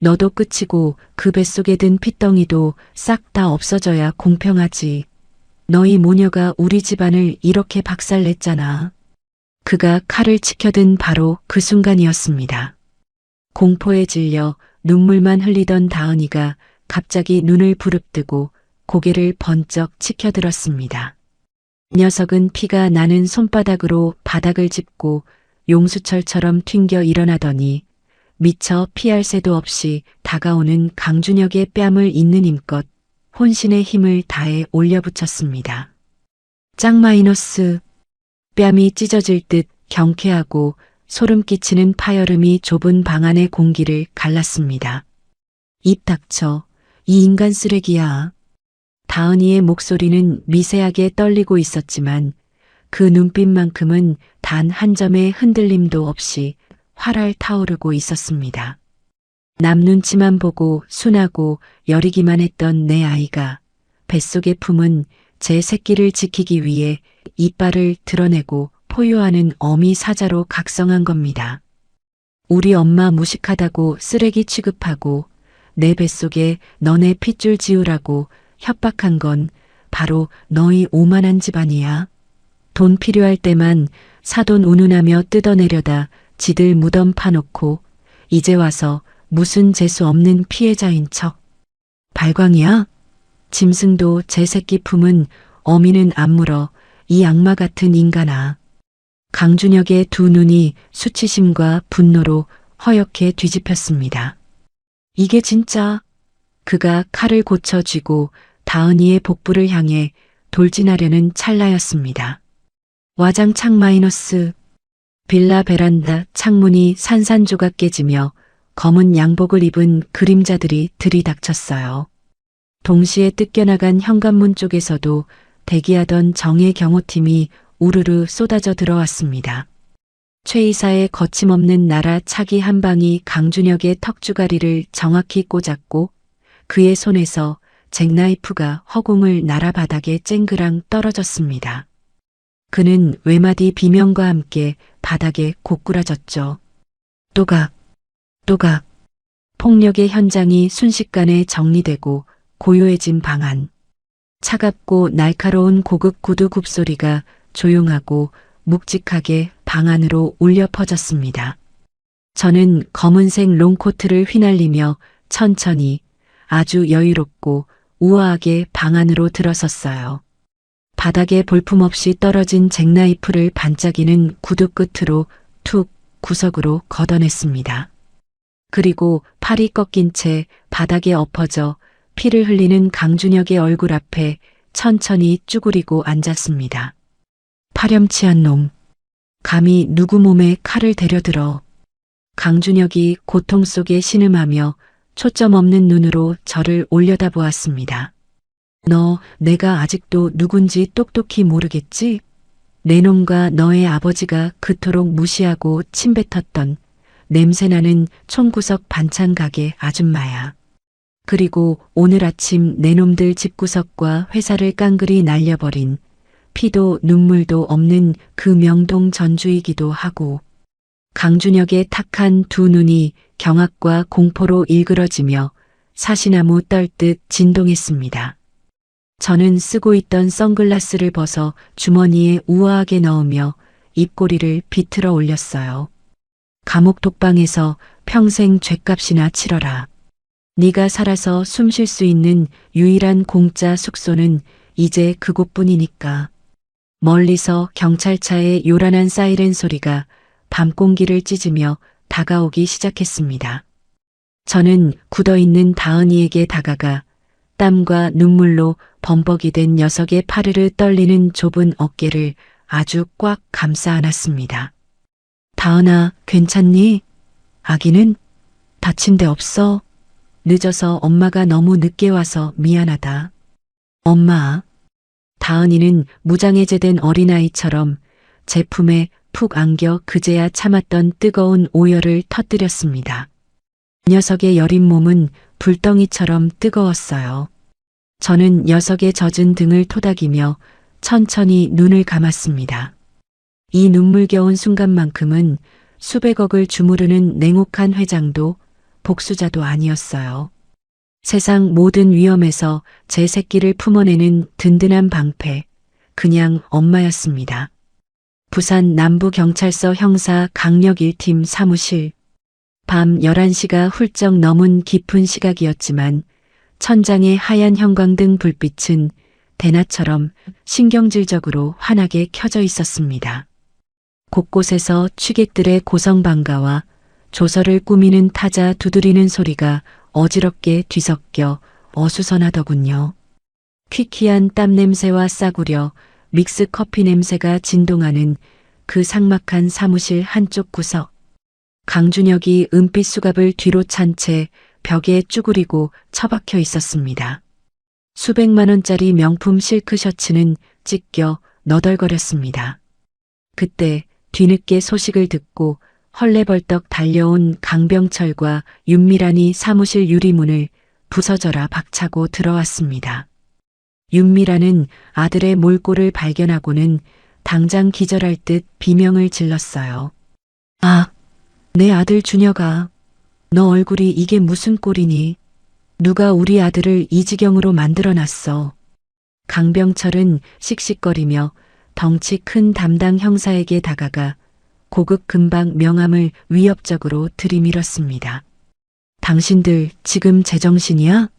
너도 끝이고 그 뱃속에 든 핏덩이도 싹 다 없어져야 공평하지. 너희 모녀가 우리 집안을 이렇게 박살냈잖아. 그가 칼을 치켜든 바로 그 순간이었습니다. 공포에 질려 눈물만 흘리던 다은이가 갑자기 눈을 부릅뜨고 고개를 번쩍 치켜들었습니다. 녀석은 피가 나는 손바닥으로 바닥을 짚고 용수철처럼 튕겨 일어나더니 미처 피할 새도 없이 다가오는 강준혁의 뺨을 잇는 힘껏 혼신의 힘을 다해 올려붙였습니다. 짝 마이너스. 뺨이 찢어질 듯 경쾌하고 소름 끼치는 파열음이 좁은 방 안의 공기를 갈랐습니다. 입 닥쳐. 이 인간 쓰레기야. 다은이의 목소리는 미세하게 떨리고 있었지만 그 눈빛만큼은 단 한 점의 흔들림도 없이 활활 타오르고 있었습니다. 남 눈치만 보고 순하고 여리기만 했던 내 아이가 뱃속에 품은 제 새끼를 지키기 위해 이빨을 드러내고 포효하는 어미 사자로 각성한 겁니다. 우리 엄마 무식하다고 쓰레기 취급하고 내 뱃속에 너네 핏줄 지우라고 협박한 건 바로 너희 오만한 집안이야. 돈 필요할 때만 사돈 운운하며 뜯어내려다 지들 무덤 파놓고 이제 와서 무슨 재수 없는 피해자인 척. 발광이야? 짐승도 제 새끼 품은 어미는 안 물어. 이 악마 같은 인간아. 강준혁의 두 눈이 수치심과 분노로 허옇게 뒤집혔습니다. 이게 진짜. 그가 칼을 고쳐 쥐고 다은이의 복부를 향해 돌진하려는 찰나였습니다. 와장창 마이너스. 빌라 베란다 창문이 산산조각 깨지며 검은 양복을 입은 그림자들이 들이닥쳤어요. 동시에 뜯겨나간 현관문 쪽에서도 대기하던 정예 경호팀이 우르르 쏟아져 들어왔습니다. 최 이사의 거침없는 나라 차기 한 방이 강준혁의 턱주가리를 정확히 꽂았고 그의 손에서 잭나이프가 허공을 날아 바닥에 쨍그랑 떨어졌습니다. 그는 외마디 비명과 함께 바닥에 고꾸라졌죠. 또각, 또각. 폭력의 현장이 순식간에 정리되고 고요해진 방 안. 차갑고 날카로운 고급 구두 굽소리가 조용하고 묵직하게 방 안으로 울려 퍼졌습니다. 저는 검은색 롱코트를 휘날리며 천천히 아주 여유롭고 우아하게 방 안으로 들어섰어요. 바닥에 볼품없이 떨어진 잭나이프를 반짝이는 구두 끝으로 툭 구석으로 걷어냈습니다. 그리고 팔이 꺾인 채 바닥에 엎어져 피를 흘리는 강준혁의 얼굴 앞에 천천히 쭈그리고 앉았습니다. 파렴치한 놈. 감히 누구 몸에 칼을 대려들어. 강준혁이 고통 속에 신음하며 초점 없는 눈으로 저를 올려다보았습니다. 너 내가 아직도 누군지 똑똑히 모르겠지? 내 놈과 너의 아버지가 그토록 무시하고 침뱉었던 냄새나는 총구석 반찬 가게 아줌마야. 그리고 오늘 아침 내 놈들 집구석과 회사를 깡그리 날려버린 피도 눈물도 없는 그 명동 전주이기도 하고. 강준혁의 탁한 두 눈이 경악과 공포로 일그러지며 사시나무 떨듯 진동했습니다. 저는 쓰고 있던 선글라스를 벗어 주머니에 우아하게 넣으며 입꼬리를 비틀어 올렸어요. 감옥 독방에서 평생 죗값이나 치러라. 네가 살아서 숨 쉴 수 있는 유일한 공짜 숙소는 이제 그곳뿐이니까. 멀리서 경찰차의 요란한 사이렌 소리가 밤 공기를 찢으며 다가오기 시작했습니다. 저는 굳어있는 다은이에게 다가가 땀과 눈물로 범벅이 된 녀석의 파르르 떨리는 좁은 어깨를 아주 꽉 감싸 안았습니다. 다은아, 괜찮니? 아기는? 다친 데 없어? 늦어서 엄마가 너무 늦게 와서 미안하다. 엄마. 다은이는 무장해제된 어린아이처럼 제 품에 푹 안겨 그제야 참았던 뜨거운 오열을 터뜨렸습니다. 녀석의 여린 몸은 불덩이처럼 뜨거웠어요. 저는 녀석의 젖은 등을 토닥이며 천천히 눈을 감았습니다. 이 눈물겨운 순간만큼은 수백억을 주무르는 냉혹한 회장도 복수자도 아니었어요. 세상 모든 위험에서 제 새끼를 품어내는 든든한 방패, 그냥 엄마였습니다. 부산 남부경찰서 형사 강력 1팀 사무실. 밤 11시가 훌쩍 넘은 깊은 시각이었지만 천장의 하얀 형광등 불빛은 대낮처럼 신경질적으로 환하게 켜져 있었습니다. 곳곳에서 취객들의 고성방가와 조서를 꾸미는 타자 두드리는 소리가 어지럽게 뒤섞여 어수선하더군요. 퀴퀴한 땀 냄새와 싸구려 믹스 커피 냄새가 진동하는 그 삭막한 사무실 한쪽 구석. 강준혁이 은빛 수갑을 뒤로 찬 채 벽에 쭈그리고 처박혀 있었습니다. 수백만 원짜리 명품 실크 셔츠는 찢겨 너덜거렸습니다. 그때 뒤늦게 소식을 듣고 헐레벌떡 달려온 강병철과 윤미란이 사무실 유리문을 부서져라 박차고 들어왔습니다. 윤미란은 아들의 몰골을 발견하고는 당장 기절할 듯 비명을 질렀어요. 아, 내 아들 준혁아, 너 얼굴이 이게 무슨 꼴이니? 누가 우리 아들을 이 지경으로 만들어놨어. 강병철은 씩씩거리며 덩치 큰 담당 형사에게 다가가 고급 금방 명함을 위협적으로 들이밀었습니다. 당신들 지금 제정신이야?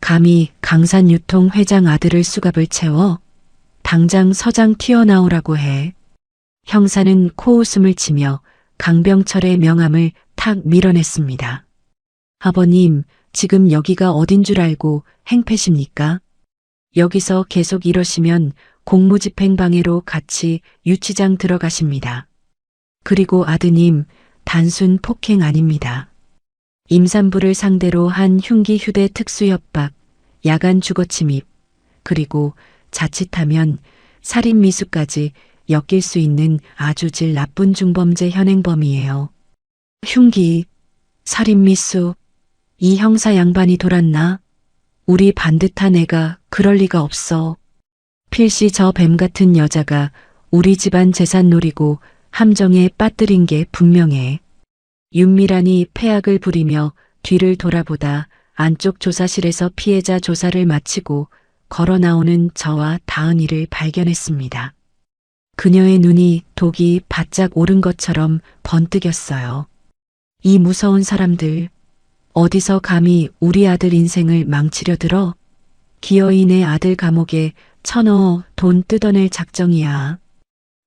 감히 강산유통 회장 아들을 수갑을 채워? 당장 서장 튀어나오라고 해. 형사는 코웃음을 치며 강병철의 명함을 탁 밀어냈습니다. 아버님, 지금 여기가 어딘 줄 알고 행패십니까? 여기서 계속 이러시면 공무집행방해로 같이 유치장 들어가십니다. 그리고 아드님, 단순 폭행 아닙니다. 임산부를 상대로 한 흉기 휴대 특수협박, 야간 주거침입, 그리고 자칫하면 살인미수까지 엮일 수 있는 아주 질 나쁜 중범죄 현행범이에요. 흉기, 살인미수, 이 형사 양반이 돌았나? 우리 반듯한 애가 그럴 리가 없어. 필시 저 뱀 같은 여자가 우리 집안 재산 노리고 함정에 빠뜨린 게 분명해. 윤미란이 패악을 부리며 뒤를 돌아보다 안쪽 조사실에서 피해자 조사를 마치고 걸어 나오는 저와 다은이를 발견했습니다. 그녀의 눈이 독이 바짝 오른 것처럼 번뜩였어요. 이 무서운 사람들, 어디서 감히 우리 아들 인생을 망치려 들어? 기어이 내 아들 감옥에 쳐넣어 돈 뜯어낼 작정이야.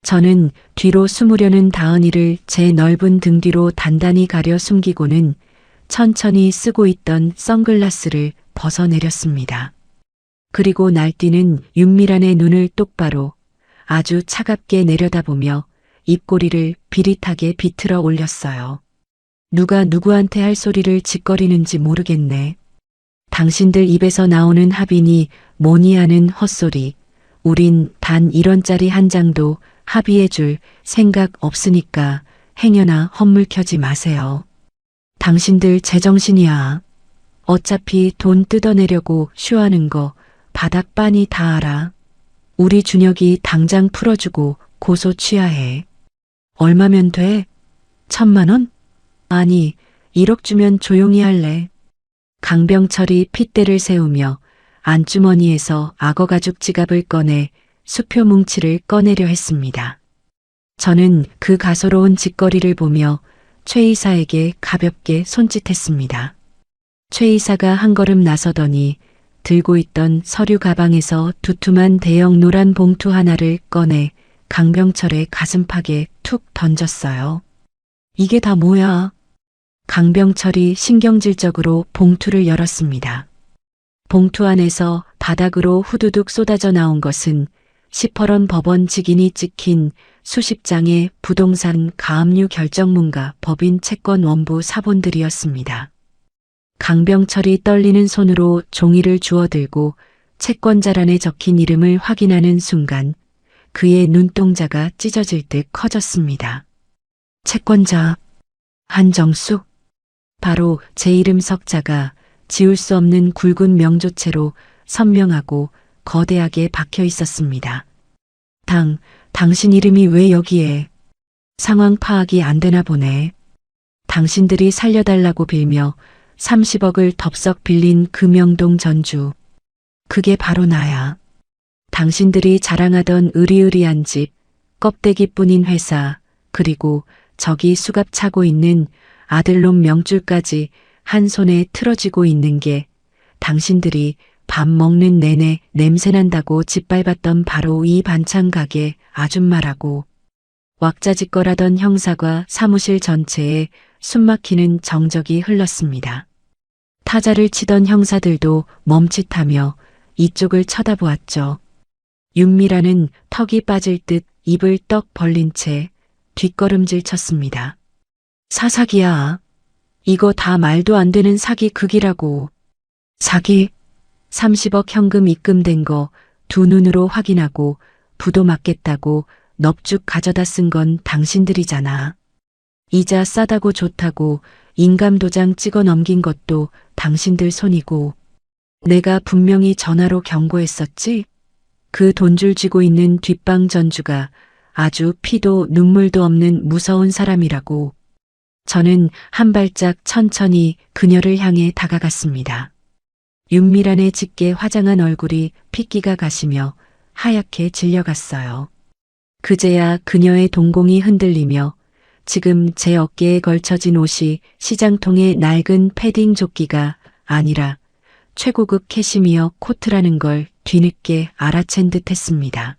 저는 뒤로 숨으려는 다은이를 제 넓은 등 뒤로 단단히 가려 숨기고는 천천히 쓰고 있던 선글라스를 벗어내렸습니다. 그리고 날뛰는 윤미란의 눈을 똑바로 아주 차갑게 내려다보며 입꼬리를 비릿하게 비틀어 올렸어요. 누가 누구한테 할 소리를 짓거리는지 모르겠네. 당신들 입에서 나오는 합의니 뭐니 하는 헛소리. 우린 단 1원짜리 한 장도 합의해줄 생각 없으니까 행여나 헛물 켜지 마세요. 당신들 제정신이야. 어차피 돈 뜯어내려고 쇼하는 거 바닥 빤히 다 알아. 우리 준혁이 당장 풀어주고 고소 취하해. 얼마면 돼? 1,000만 원? 아니, 1억 주면 조용히 할래. 강병철이 핏대를 세우며 안주머니에서 악어가죽 지갑을 꺼내 수표 뭉치를 꺼내려 했습니다. 저는 그 가소로운 짓거리를 보며 최 이사에게 가볍게 손짓했습니다. 최 이사가 한 걸음 나서더니 들고 있던 서류 가방에서 두툼한 대형 노란 봉투 하나를 꺼내 강병철의 가슴팍에 툭 던졌어요. 이게 다 뭐야? 강병철이 신경질적으로 봉투를 열었습니다. 봉투 안에서 바닥으로 후두둑 쏟아져 나온 것은 시퍼런 법원 직인이 찍힌 수십 장의 부동산 가압류 결정문과 법인 채권 원부 사본들이었습니다. 강병철이 떨리는 손으로 종이를 주워들고 채권자란에 적힌 이름을 확인하는 순간 그의 눈동자가 찢어질 듯 커졌습니다. 채권자 한정숙. 바로 제 이름 석자가 지울 수 없는 굵은 명조체로 선명하고 거대하게 박혀 있었습니다. 당신 이름이 왜 여기에? 상황 파악이 안 되나 보네. 당신들이 살려달라고 빌며 30억을 덥석 빌린 금영동 전주. 그게 바로 나야. 당신들이 자랑하던 으리으리한 집, 껍데기뿐인 회사, 그리고 저기 수갑 차고 있는 아들놈 명줄까지 한 손에 틀어지고 있는 게 당신들이 밥 먹는 내내 냄새난다고 짓밟았던 바로 이 반찬 가게 아줌마라고. 왁자지껄하던 형사과 사무실 전체에 숨막히는 정적이 흘렀습니다. 타자를 치던 형사들도 멈칫하며 이쪽을 쳐다보았죠. 윤미라는 턱이 빠질 듯 입을 떡 벌린 채 뒷걸음질 쳤습니다. 사사기야. 이거 다 말도 안 되는 사기 극이라고. 사기? 30억 현금 입금된 거 두 눈으로 확인하고 부도 맞겠다고 넙죽 가져다 쓴 건 당신들이잖아. 이자 싸다고 좋다고 인감도장 찍어 넘긴 것도 당신들 손이고. 내가 분명히 전화로 경고했었지? 그 돈줄 쥐고 있는 뒷방 전주가 아주 피도 눈물도 없는 무서운 사람이라고. 저는 한 발짝 천천히 그녀를 향해 다가갔습니다. 윤미란의 짙게 화장한 얼굴이 핏기가 가시며 하얗게 질려갔어요. 그제야 그녀의 동공이 흔들리며 지금 제 어깨에 걸쳐진 옷이 시장통의 낡은 패딩 조끼가 아니라 최고급 캐시미어 코트라는 걸 뒤늦게 알아챈 듯 했습니다.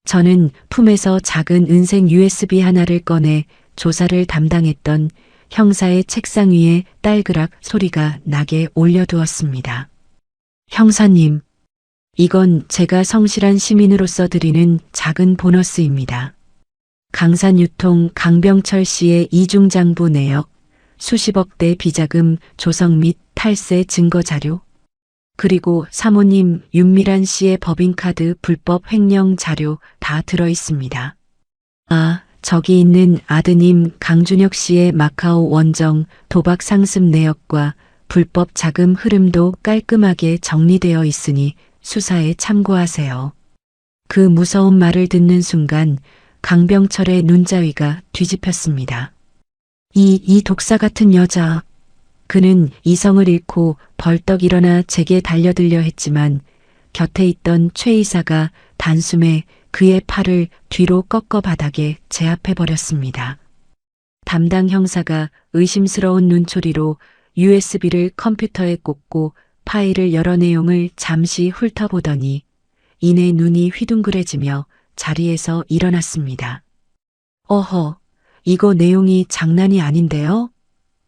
저는 품에서 작은 은색 USB 하나를 꺼내 조사를 담당했던 형사의 책상 위에 딸그락 소리가 나게 올려두었습니다. 형사님, 이건 제가 성실한 시민으로서 드리는 작은 보너스입니다. 강산유통 강병철 씨의 이중장부 내역, 수십억대 비자금 조성 및 탈세 증거 자료, 그리고 사모님 윤미란 씨의 법인카드 불법 횡령 자료 다 들어 있습니다. 아, 저기 있는 아드님 강준혁 씨의 마카오 원정 도박 상습 내역과 불법 자금 흐름도 깔끔하게 정리되어 있으니 수사에 참고하세요. 그 무서운 말을 듣는 순간 강병철의 눈자위가 뒤집혔습니다. 이 독사 같은 여자. 그는 이성을 잃고 벌떡 일어나 제게 달려들려 했지만 곁에 있던 최 이사가 단숨에 그의 팔을 뒤로 꺾어 바닥에 제압해버렸습니다. 담당 형사가 의심스러운 눈초리로 USB를 컴퓨터에 꽂고 파일을 여러 내용을 잠시 훑어보더니 이내 눈이 휘둥그레지며 자리에서 일어났습니다. 어허, 이거 내용이 장난이 아닌데요?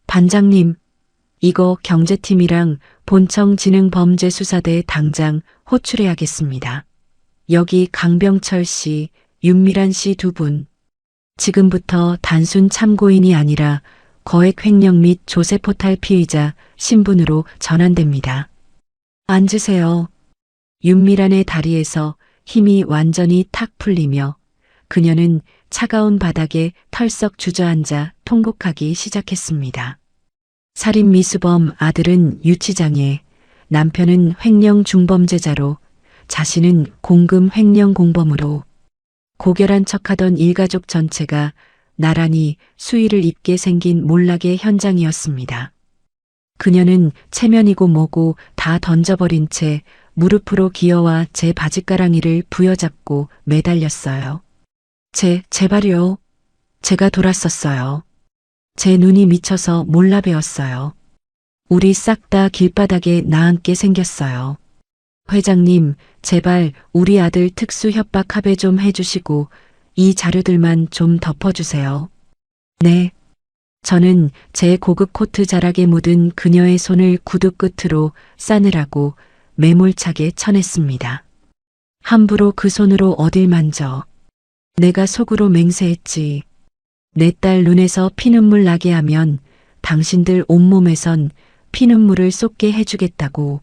반장님, 이거 경제팀이랑 본청진흥범죄수사대 당장 호출해야겠습니다. 여기 강병철 씨, 윤미란 씨 두 분. 지금부터 단순 참고인이 아니라 거액 횡령 및 조세 포탈 피의자 신분으로 전환됩니다. 앉으세요. 윤미란의 다리에서 힘이 완전히 탁 풀리며 그녀는 차가운 바닥에 털썩 주저앉아 통곡하기 시작했습니다. 살인 미수범 아들은 유치장애, 남편은 횡령 중범죄자로, 자신은 공금 횡령 공범으로 고결한 척하던 일가족 전체가 나란히 수의를 입게 생긴 몰락의 현장이었습니다. 그녀는 체면이고 뭐고 다 던져버린 채 무릎으로 기어와 제 바짓가랑이를 부여잡고 매달렸어요. 제발요. 제가 돌았었어요. 제 눈이 미쳐서 몰라배었어요. 우리 싹 다 길바닥에 나앉게 생겼어요. 회장님, 제발 우리 아들 특수 협박 합의 좀 해주시고 이 자료들만 좀 덮어주세요. 네. 저는 제 고급 코트 자락에 묻은 그녀의 손을 구두 끝으로 싸늘하고 매몰차게 쳐냈습니다. 함부로 그 손으로 어딜 만져. 내가 속으로 맹세했지. 내 딸 눈에서 피눈물 나게 하면 당신들 온몸에선 피눈물을 쏟게 해주겠다고.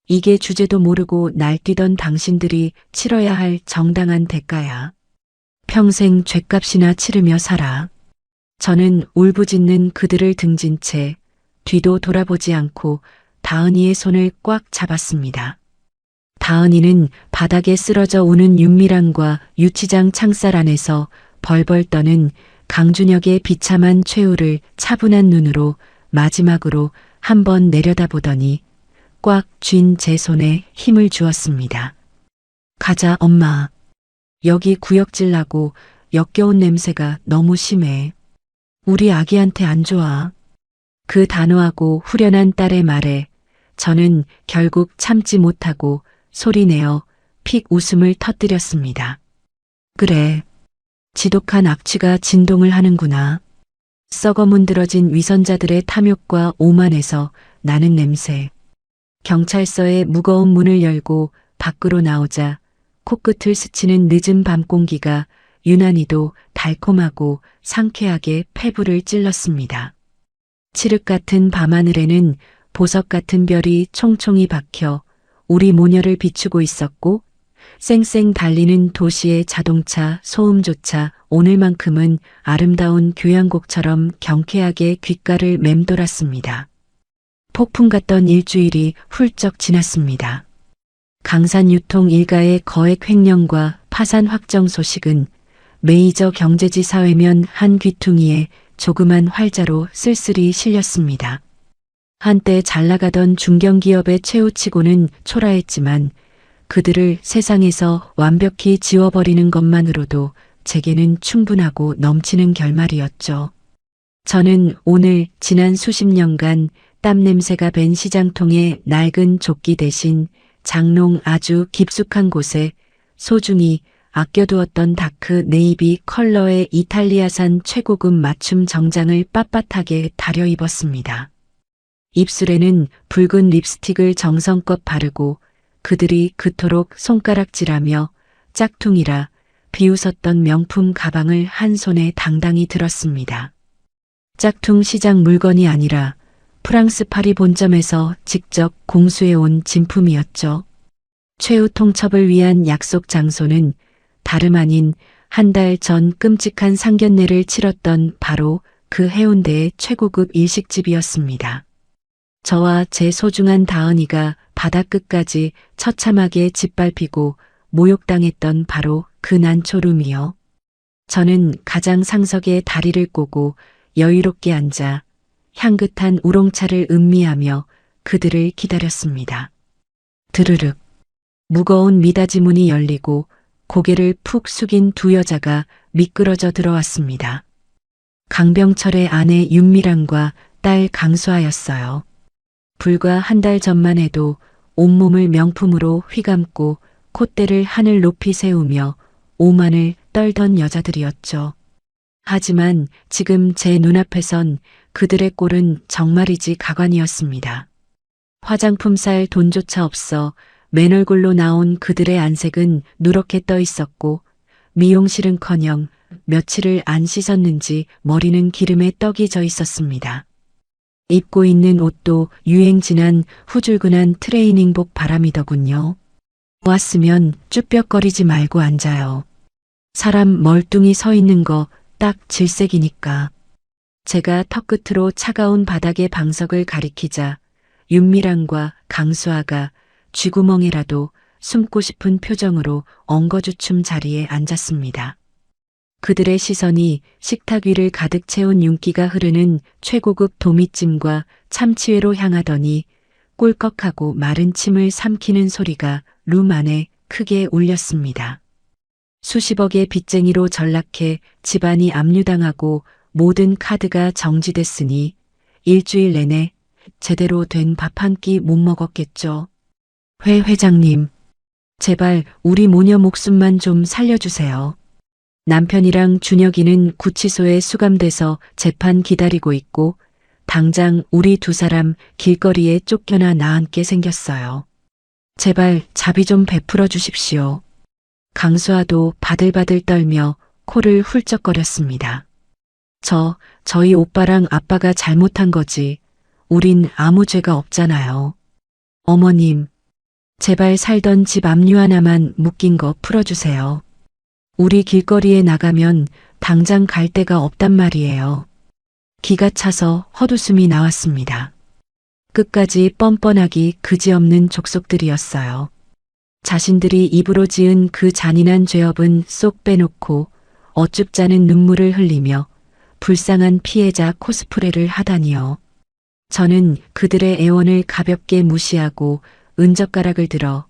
이게 주제도 모르고 날뛰던 당신들이 치러야 할 정당한 대가야. 평생 죗값이나 치르며 살아. 저는 울부짖는 그들을 등진 채 뒤도 돌아보지 않고 다은이의 손을 꽉 잡았습니다. 다은이는 바닥에 쓰러져 오는 윤미랑과 유치장 창살 안에서 벌벌 떠는 강준혁의 비참한 최후를 차분한 눈으로 마지막으로 한번 내려다보더니 꽉 쥔 제 손에 힘을 주었습니다. 가자, 엄마. 여기 구역질 나고 역겨운 냄새가 너무 심해. 우리 아기한테 안 좋아. 그 단호하고 후련한 딸의 말에 저는 결국 참지 못하고 소리내어 픽 웃음을 터뜨렸습니다. 그래. 지독한 악취가 진동을 하는구나. 썩어 문드러진 위선자들의 탐욕과 오만에서 나는 냄새. 경찰서의 무거운 문을 열고 밖으로 나오자 코끝을 스치는 늦은 밤 공기가 유난히도 달콤하고 상쾌하게 폐부를 찔렀습니다. 칠흑 같은 밤하늘에는 보석 같은 별이 총총히 박혀 우리 모녀를 비추고 있었고 쌩쌩 달리는 도시의 자동차 소음조차 오늘만큼은 아름다운 교향곡처럼 경쾌하게 귓가를 맴돌았습니다. 폭풍 같던 일주일이 훌쩍 지났습니다. 강산 유통 일가의 거액 횡령과 파산 확정 소식은 메이저 경제지 사회면 한 귀퉁이에 조그만 활자로 쓸쓸히 실렸습니다. 한때 잘 나가던 중견기업의 최후치고는 초라했지만 그들을 세상에서 완벽히 지워버리는 것만으로도 제게는 충분하고 넘치는 결말이었죠. 저는 오늘 지난 수십 년간 땀 냄새가 밴 시장통의 낡은 조끼 대신 장롱 아주 깊숙한 곳에 소중히 아껴두었던 다크 네이비 컬러의 이탈리아산 최고급 맞춤 정장을 빳빳하게 다려 입었습니다. 입술에는 붉은 립스틱을 정성껏 바르고 그들이 그토록 손가락질하며 짝퉁이라 비웃었던 명품 가방을 한 손에 당당히 들었습니다. 짝퉁 시장 물건이 아니라 프랑스 파리 본점에서 직접 공수해온 진품이었죠. 최후 통첩을 위한 약속 장소는 다름 아닌 한 달 전 끔찍한 상견례를 치렀던 바로 그 해운대의 최고급 일식집이었습니다. 저와 제 소중한 다은이가 바닥끝까지 처참하게 짓밟히고 모욕당했던 바로 그 난초룸이요. 저는 가장 상석에 다리를 꼬고 여유롭게 앉아 향긋한 우롱차를 음미하며 그들을 기다렸습니다. 드르륵. 무거운 미닫이 문이 열리고 고개를 푹 숙인 두 여자가 미끄러져 들어왔습니다. 강병철의 아내 윤미랑과 딸 강수아였어요. 불과 한 달 전만 해도 온몸을 명품으로 휘감고 콧대를 하늘 높이 세우며 오만을 떨던 여자들이었죠. 하지만 지금 제 눈앞에선 그들의 꼴은 정말이지 가관이었습니다. 화장품 살 돈조차 없어 맨 얼굴로 나온 그들의 안색은 누렇게 떠 있었고 미용실은커녕 며칠을 안 씻었는지 머리는 기름에 떡이 져 있었습니다. 입고 있는 옷도 유행 지난 후줄근한 트레이닝복 바람이더군요. 왔으면 쭈뼛거리지 말고 앉아요. 사람 멀뚱히 서 있는 거 딱 질색이니까. 제가 턱끝으로 차가운 바닥의 방석을 가리키자 윤미랑과 강수아가 쥐구멍이라도 숨고 싶은 표정으로 엉거주춤 자리에 앉았습니다. 그들의 시선이 식탁 위를 가득 채운 윤기가 흐르는 최고급 도미찜과 참치회로 향하더니 꿀꺽하고 마른 침을 삼키는 소리가 룸 안에 크게 울렸습니다. 수십억의 빚쟁이로 전락해 집안이 압류당하고 모든 카드가 정지됐으니 일주일 내내 제대로 된 밥 한 끼 못 먹었겠죠. 회 회장님, 제발 우리 모녀 목숨만 좀 살려주세요. 남편이랑 준혁이는 구치소에 수감돼서 재판 기다리고 있고 당장 우리 두 사람 길거리에 쫓겨나 나앉게 생겼어요. 제발 자비 좀 베풀어 주십시오. 강수아도 바들바들 떨며 코를 훌쩍거렸습니다. 저희 오빠랑 아빠가 잘못한 거지. 우린 아무 죄가 없잖아요. 어머님, 제발 살던 집 압류 하나만 묶인 거 풀어주세요. 우리 길거리에 나가면 당장 갈 데가 없단 말이에요. 기가 차서 헛웃음이 나왔습니다. 끝까지 뻔뻔하기 그지없는 족속들이었어요. 자신들이 입으로 지은 그 잔인한 죄업은 쏙 빼놓고 어쭙잖은 눈물을 흘리며 불쌍한 피해자 코스프레를 하다니요. 저는 그들의 애원을 가볍게 무시하고 은젓가락을 들어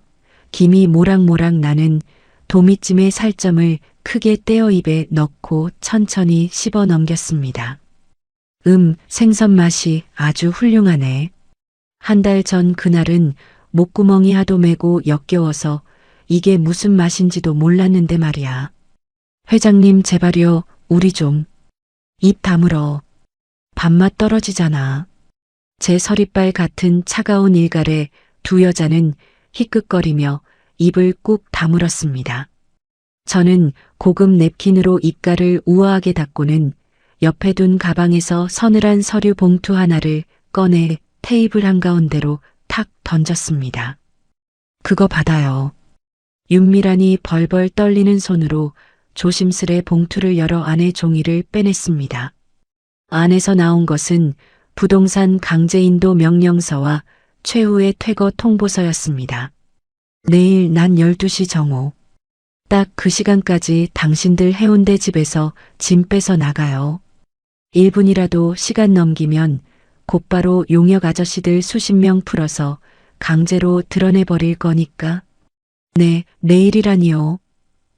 김이 모락모락 나는 도미찜의 살점을 크게 떼어 입에 넣고 천천히 씹어 넘겼습니다. 생선 맛이 아주 훌륭하네. 한 달 전 그날은 목구멍이 하도 메고 역겨워서 이게 무슨 맛인지도 몰랐는데 말이야. 회장님 제발요, 우리 좀. 입 다물어. 밥맛 떨어지잖아. 제 서리발 같은 차가운 일갈에 두 여자는 희끗거리며 입을 꾹 다물었습니다. 저는 고급 냅킨으로 입가를 우아하게 닦고는 옆에 둔 가방에서 서늘한 서류 봉투 하나를 꺼내 테이블 한가운데로 탁 던졌습니다. 그거 받아요. 윤미란이 벌벌 떨리는 손으로 조심스레 봉투를 열어 안에 종이를 빼냈습니다. 안에서 나온 것은 부동산 강제인도 명령서와 최후의 퇴거 통보서였습니다. 내일 낮 12시 정오. 딱 그 시간까지 당신들 해운대 집에서 짐 빼서 나가요. 1분이라도 시간 넘기면 곧바로 용역 아저씨들 수십 명 풀어서 강제로 드러내버릴 거니까. 네, 내일이라니요.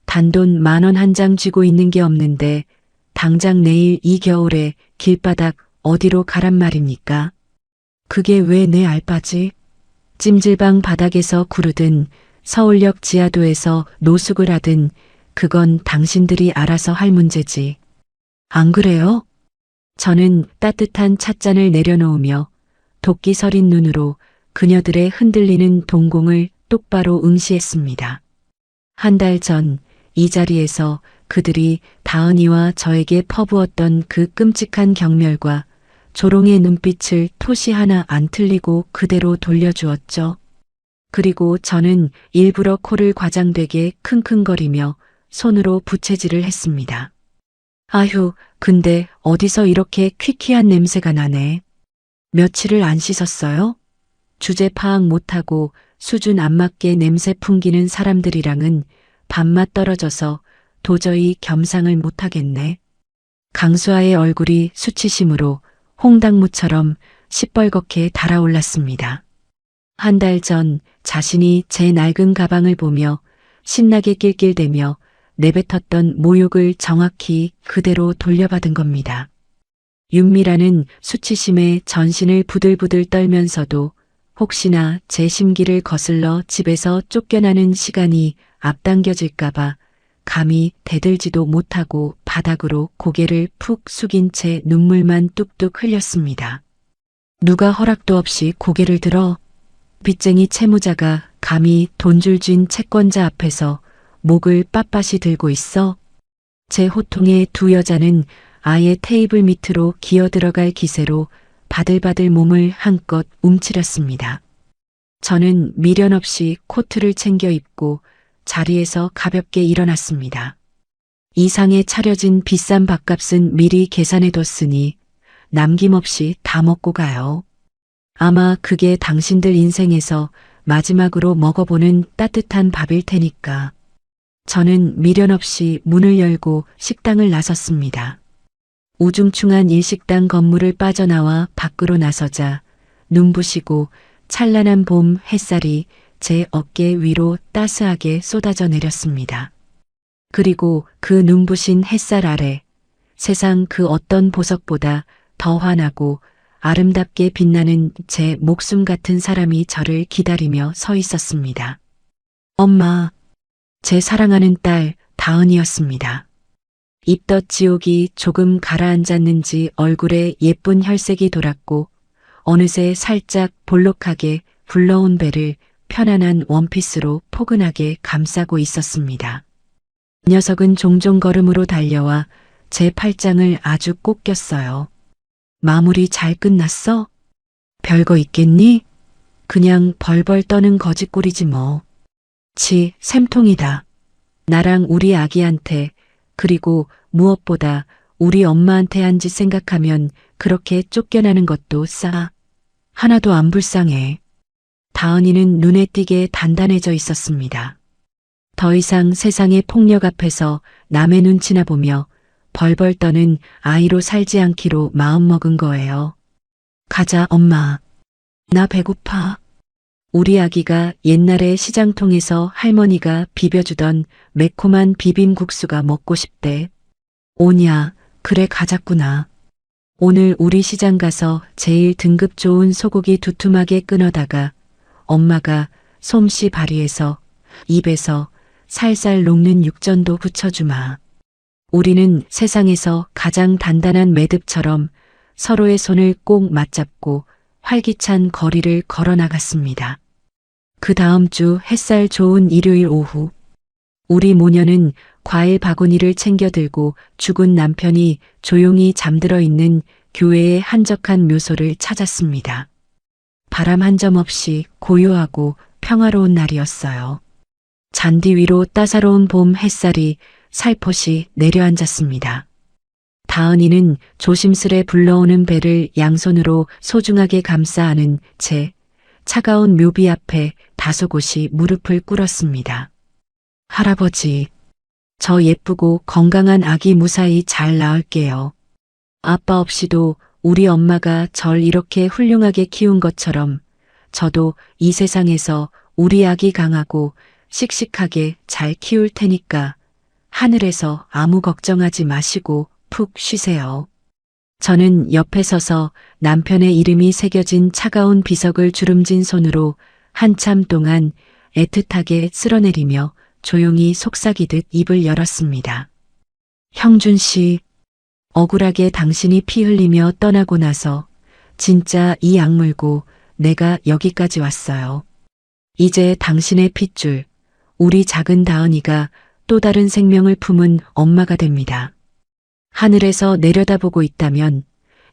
단돈 10,000원 한 장 쥐고 있는 게 없는데 당장 내일 이 겨울에 길바닥 어디로 가란 말입니까? 그게 왜 내 알바지? 찜질방 바닥에서 구르든 서울역 지하도에서 노숙을 하든 그건 당신들이 알아서 할 문제지. 안 그래요? 저는 따뜻한 찻잔을 내려놓으며 도끼 서린 눈으로 그녀들의 흔들리는 동공을 똑바로 응시했습니다. 한 달 전 이 자리에서 그들이 다은이와 저에게 퍼부었던 그 끔찍한 경멸과 조롱의 눈빛을 토시 하나 안 틀리고 그대로 돌려주었죠. 그리고 저는 일부러 코를 과장되게 킁킁거리며 손으로 부채질을 했습니다. 아휴, 근데 어디서 이렇게 퀴퀴한 냄새가 나네. 며칠을 안 씻었어요? 주제 파악 못하고 수준 안 맞게 냄새 풍기는 사람들이랑은 밥맛 떨어져서 도저히 겸상을 못하겠네. 강수아의 얼굴이 수치심으로 홍당무처럼 시뻘겋게 달아올랐습니다. 한 달 전 자신이 제 낡은 가방을 보며 신나게 낄낄대며 내뱉었던 모욕을 정확히 그대로 돌려받은 겁니다. 윤미라는 수치심에 전신을 부들부들 떨면서도 혹시나 제 심기를 거슬러 집에서 쫓겨나는 시간이 앞당겨질까봐 감히 대들지도 못하고 바닥으로 고개를 푹 숙인 채 눈물만 뚝뚝 흘렸습니다. 누가 허락도 없이 고개를 들어? 빚쟁이 채무자가 감히 돈줄 쥔 채권자 앞에서 목을 빳빳이 들고 있어? 제 호통에 두 여자는 아예 테이블 밑으로 기어들어갈 기세로 바들바들 몸을 한껏 움츠렸습니다. 저는 미련 없이 코트를 챙겨 입고 자리에서 가볍게 일어났습니다. 이 상에 차려진 비싼 밥값은 미리 계산해뒀으니 남김없이 다 먹고 가요. 아마 그게 당신들 인생에서 마지막으로 먹어보는 따뜻한 밥일 테니까. 저는 미련 없이 문을 열고 식당을 나섰습니다. 우중충한 일식당 건물을 빠져나와 밖으로 나서자 눈부시고 찬란한 봄 햇살이 제 어깨 위로 따스하게 쏟아져 내렸습니다. 그리고 그 눈부신 햇살 아래 세상 그 어떤 보석보다 더 환하고 아름답게 빛나는 제 목숨 같은 사람이 저를 기다리며 서 있었습니다. 엄마, 제 사랑하는 딸 다은이었습니다. 입덧 지옥이 조금 가라앉았는지 얼굴에 예쁜 혈색이 돌았고 어느새 살짝 볼록하게 굴러온 배를 편안한 원피스로 포근하게 감싸고 있었습니다. 녀석은 종종 걸음으로 달려와 제 팔짱을 아주 꼭 꼈어요. 마무리 잘 끝났어? 별거 있겠니? 그냥 벌벌 떠는 거짓골이지 뭐. 치, 샘통이다. 나랑 우리 아기한테 그리고 무엇보다 우리 엄마한테 한 짓 생각하면 그렇게 쫓겨나는 것도 하나도 안 불쌍해. 다은이는 눈에 띄게 단단해져 있었습니다. 더 이상 세상의 폭력 앞에서 남의 눈치나 보며 벌벌 떠는 아이로 살지 않기로 마음먹은 거예요. 가자, 엄마. 나 배고파. 우리 아기가 옛날에 시장통에서 할머니가 비벼주던 매콤한 비빔국수가 먹고 싶대. 오냐, 그래 가자꾸나. 오늘 우리 시장 가서 제일 등급 좋은 소고기 두툼하게 끊어다가 엄마가 솜씨 발휘해서 입에서 살살 녹는 육전도 붙여주마. 우리는 세상에서 가장 단단한 매듭처럼 서로의 손을 꼭 맞잡고 활기찬 거리를 걸어 나갔습니다. 그 다음 주 햇살 좋은 일요일 오후, 우리 모녀는 과일 바구니를 챙겨 들고 죽은 남편이 조용히 잠들어 있는 교회의 한적한 묘소를 찾았습니다. 바람 한 점 없이 고요하고 평화로운 날이었어요. 잔디 위로 따사로운 봄 햇살이 살포시 내려앉았습니다. 다은이는 조심스레 불러오는 배를 양손으로 소중하게 감싸 안은 채 차가운 묘비 앞에 다소곳이 무릎을 꿇었습니다. 할아버지, 저 예쁘고 건강한 아기 무사히 잘 낳을게요. 아빠 없이도 우리 엄마가 절 이렇게 훌륭하게 키운 것처럼 저도 이 세상에서 우리 아기 강하고 씩씩하게 잘 키울 테니까 하늘에서 아무 걱정하지 마시고 푹 쉬세요. 저는 옆에 서서 남편의 이름이 새겨진 차가운 비석을 주름진 손으로 한참 동안 애틋하게 쓸어내리며 조용히 속삭이듯 입을 열었습니다. 형준 씨, 억울하게 당신이 피 흘리며 떠나고 나서 진짜 이 악물고 내가 여기까지 왔어요. 이제 당신의 핏줄, 우리 작은 다은이가 또 다른 생명을 품은 엄마가 됩니다. 하늘에서 내려다보고 있다면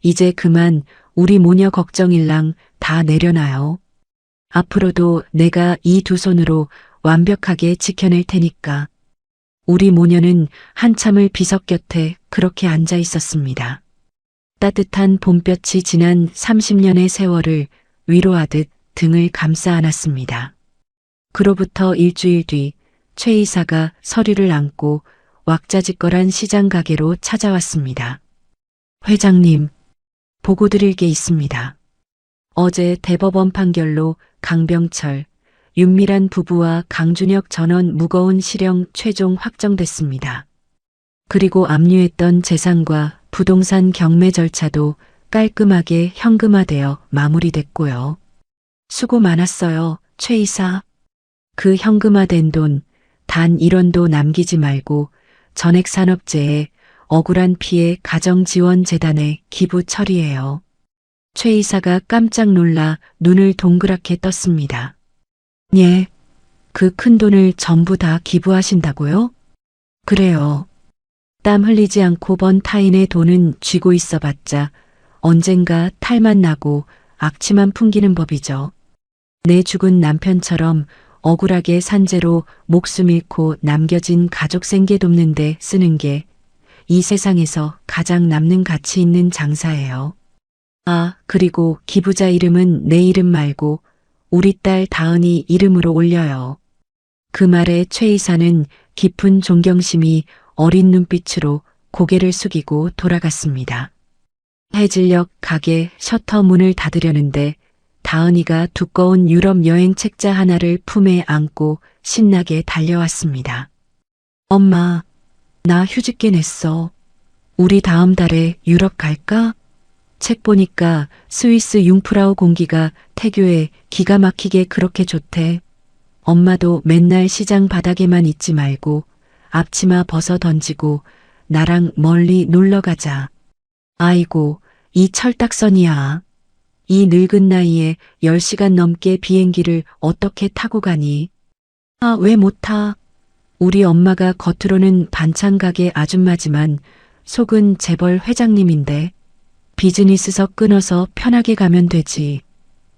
이제 그만 우리 모녀 걱정일랑 다 내려놔요. 앞으로도 내가 이 두 손으로 완벽하게 지켜낼 테니까. 우리 모녀는 한참을 비석 곁에 그렇게 앉아 있었습니다. 따뜻한 봄볕이 지난 30년의 세월을 위로하듯 등을 감싸 안았습니다. 그로부터 일주일 뒤 최 이사가 서류를 안고 왁자지껄한 시장 가게로 찾아왔습니다. 회장님, 보고 드릴 게 있습니다. 어제 대법원 판결로 강병철, 윤미란 부부와 강준혁 전원 무거운 실형 최종 확정됐습니다. 그리고 압류했던 재산과 부동산 경매 절차도 깔끔하게 현금화되어 마무리됐고요. 수고 많았어요, 최 이사. 그 현금화된 돈, 단 1원도 남기지 말고 전액산업재해 억울한 피해 가정지원재단에 기부 처리해요. 최 이사가 깜짝 놀라 눈을 동그랗게 떴습니다. 예, 그 큰 돈을 전부 다 기부하신다고요? 그래요. 땀 흘리지 않고 번 타인의 돈은 쥐고 있어봤자 언젠가 탈만 나고 악취만 풍기는 법이죠. 내 죽은 남편처럼 억울하게 산재로 목숨 잃고 남겨진 가족 생계 돕는 데 쓰는 게 이 세상에서 가장 남는 가치 있는 장사예요. 아, 그리고 기부자 이름은 내 이름 말고 우리 딸 다은이 이름으로 올려요. 그 말에 최 이사는 깊은 존경심이 어린 눈빛으로 고개를 숙이고 돌아갔습니다. 해질녘 가게 셔터 문을 닫으려는데 다은이가 두꺼운 유럽 여행 책자 하나를 품에 안고 신나게 달려왔습니다. 엄마, 나 휴직계 냈어. 우리 다음 달에 유럽 갈까? 책 보니까 스위스 융프라우 공기가 태교에 기가 막히게 그렇게 좋대. 엄마도 맨날 시장 바닥에만 있지 말고 앞치마 벗어 던지고 나랑 멀리 놀러 가자. 아이고, 이 철딱선이야. 이 늙은 나이에 10시간 넘게 비행기를 어떻게 타고 가니? 아, 왜 못 타? 우리 엄마가 겉으로는 반찬 가게 아줌마지만 속은 재벌 회장님인데 비즈니스석 끊어서 편하게 가면 되지.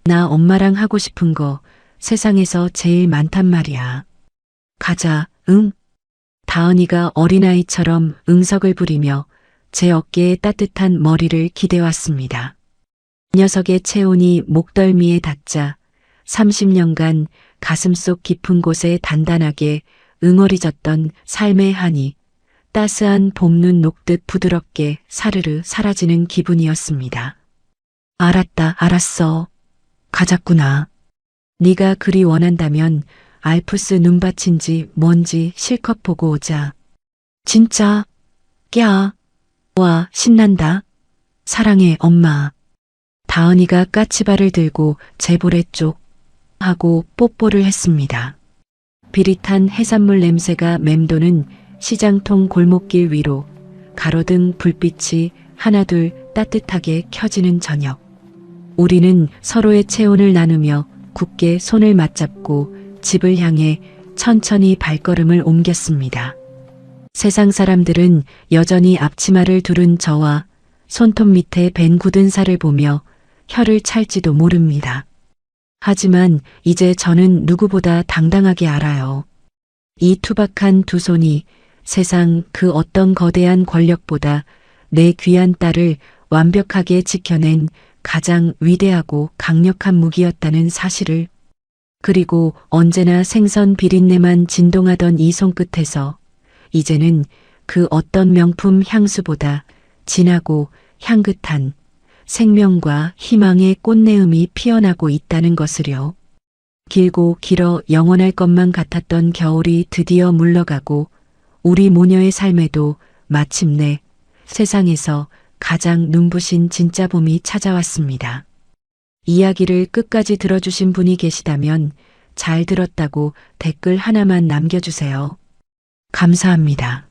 나 엄마랑 하고 싶은 거 세상에서 제일 많단 말이야. 가자, 응? 다은이가 어린아이처럼 응석을 부리며 제 어깨에 따뜻한 머리를 기대왔습니다. 녀석의 체온이 목덜미에 닿자 30년간 가슴속 깊은 곳에 단단하게 응어리졌던 삶의 한이 따스한 봄눈 녹듯 부드럽게 사르르 사라지는 기분이었습니다. 알았다, 알았어. 가자꾸나. 네가 그리 원한다면 알프스 눈밭인지 뭔지 실컷 보고 오자. 진짜? 꺄. 와, 신난다. 사랑해, 엄마. 다은이가 까치발을 들고 제보레 쪽 하고 뽀뽀를 했습니다. 비릿한 해산물 냄새가 맴도는 시장통 골목길 위로 가로등 불빛이 하나둘 따뜻하게 켜지는 저녁. 우리는 서로의 체온을 나누며 굳게 손을 맞잡고 집을 향해 천천히 발걸음을 옮겼습니다. 세상 사람들은 여전히 앞치마를 두른 저와 손톱 밑에 밴 굳은 살을 보며 혀를 찰지도 모릅니다. 하지만 이제 저는 누구보다 당당하게 알아요. 이 투박한 두 손이 세상 그 어떤 거대한 권력보다 내 귀한 딸을 완벽하게 지켜낸 가장 위대하고 강력한 무기였다는 사실을. 그리고 언제나 생선 비린내만 진동하던 이 손끝에서 이제는 그 어떤 명품 향수보다 진하고 향긋한 생명과 희망의 꽃내음이 피어나고 있다는 것을요. 길고 길어 영원할 것만 같았던 겨울이 드디어 물러가고 우리 모녀의 삶에도 마침내 세상에서 가장 눈부신 진짜 봄이 찾아왔습니다. 이야기를 끝까지 들어주신 분이 계시다면 잘 들었다고 댓글 하나만 남겨주세요. 감사합니다.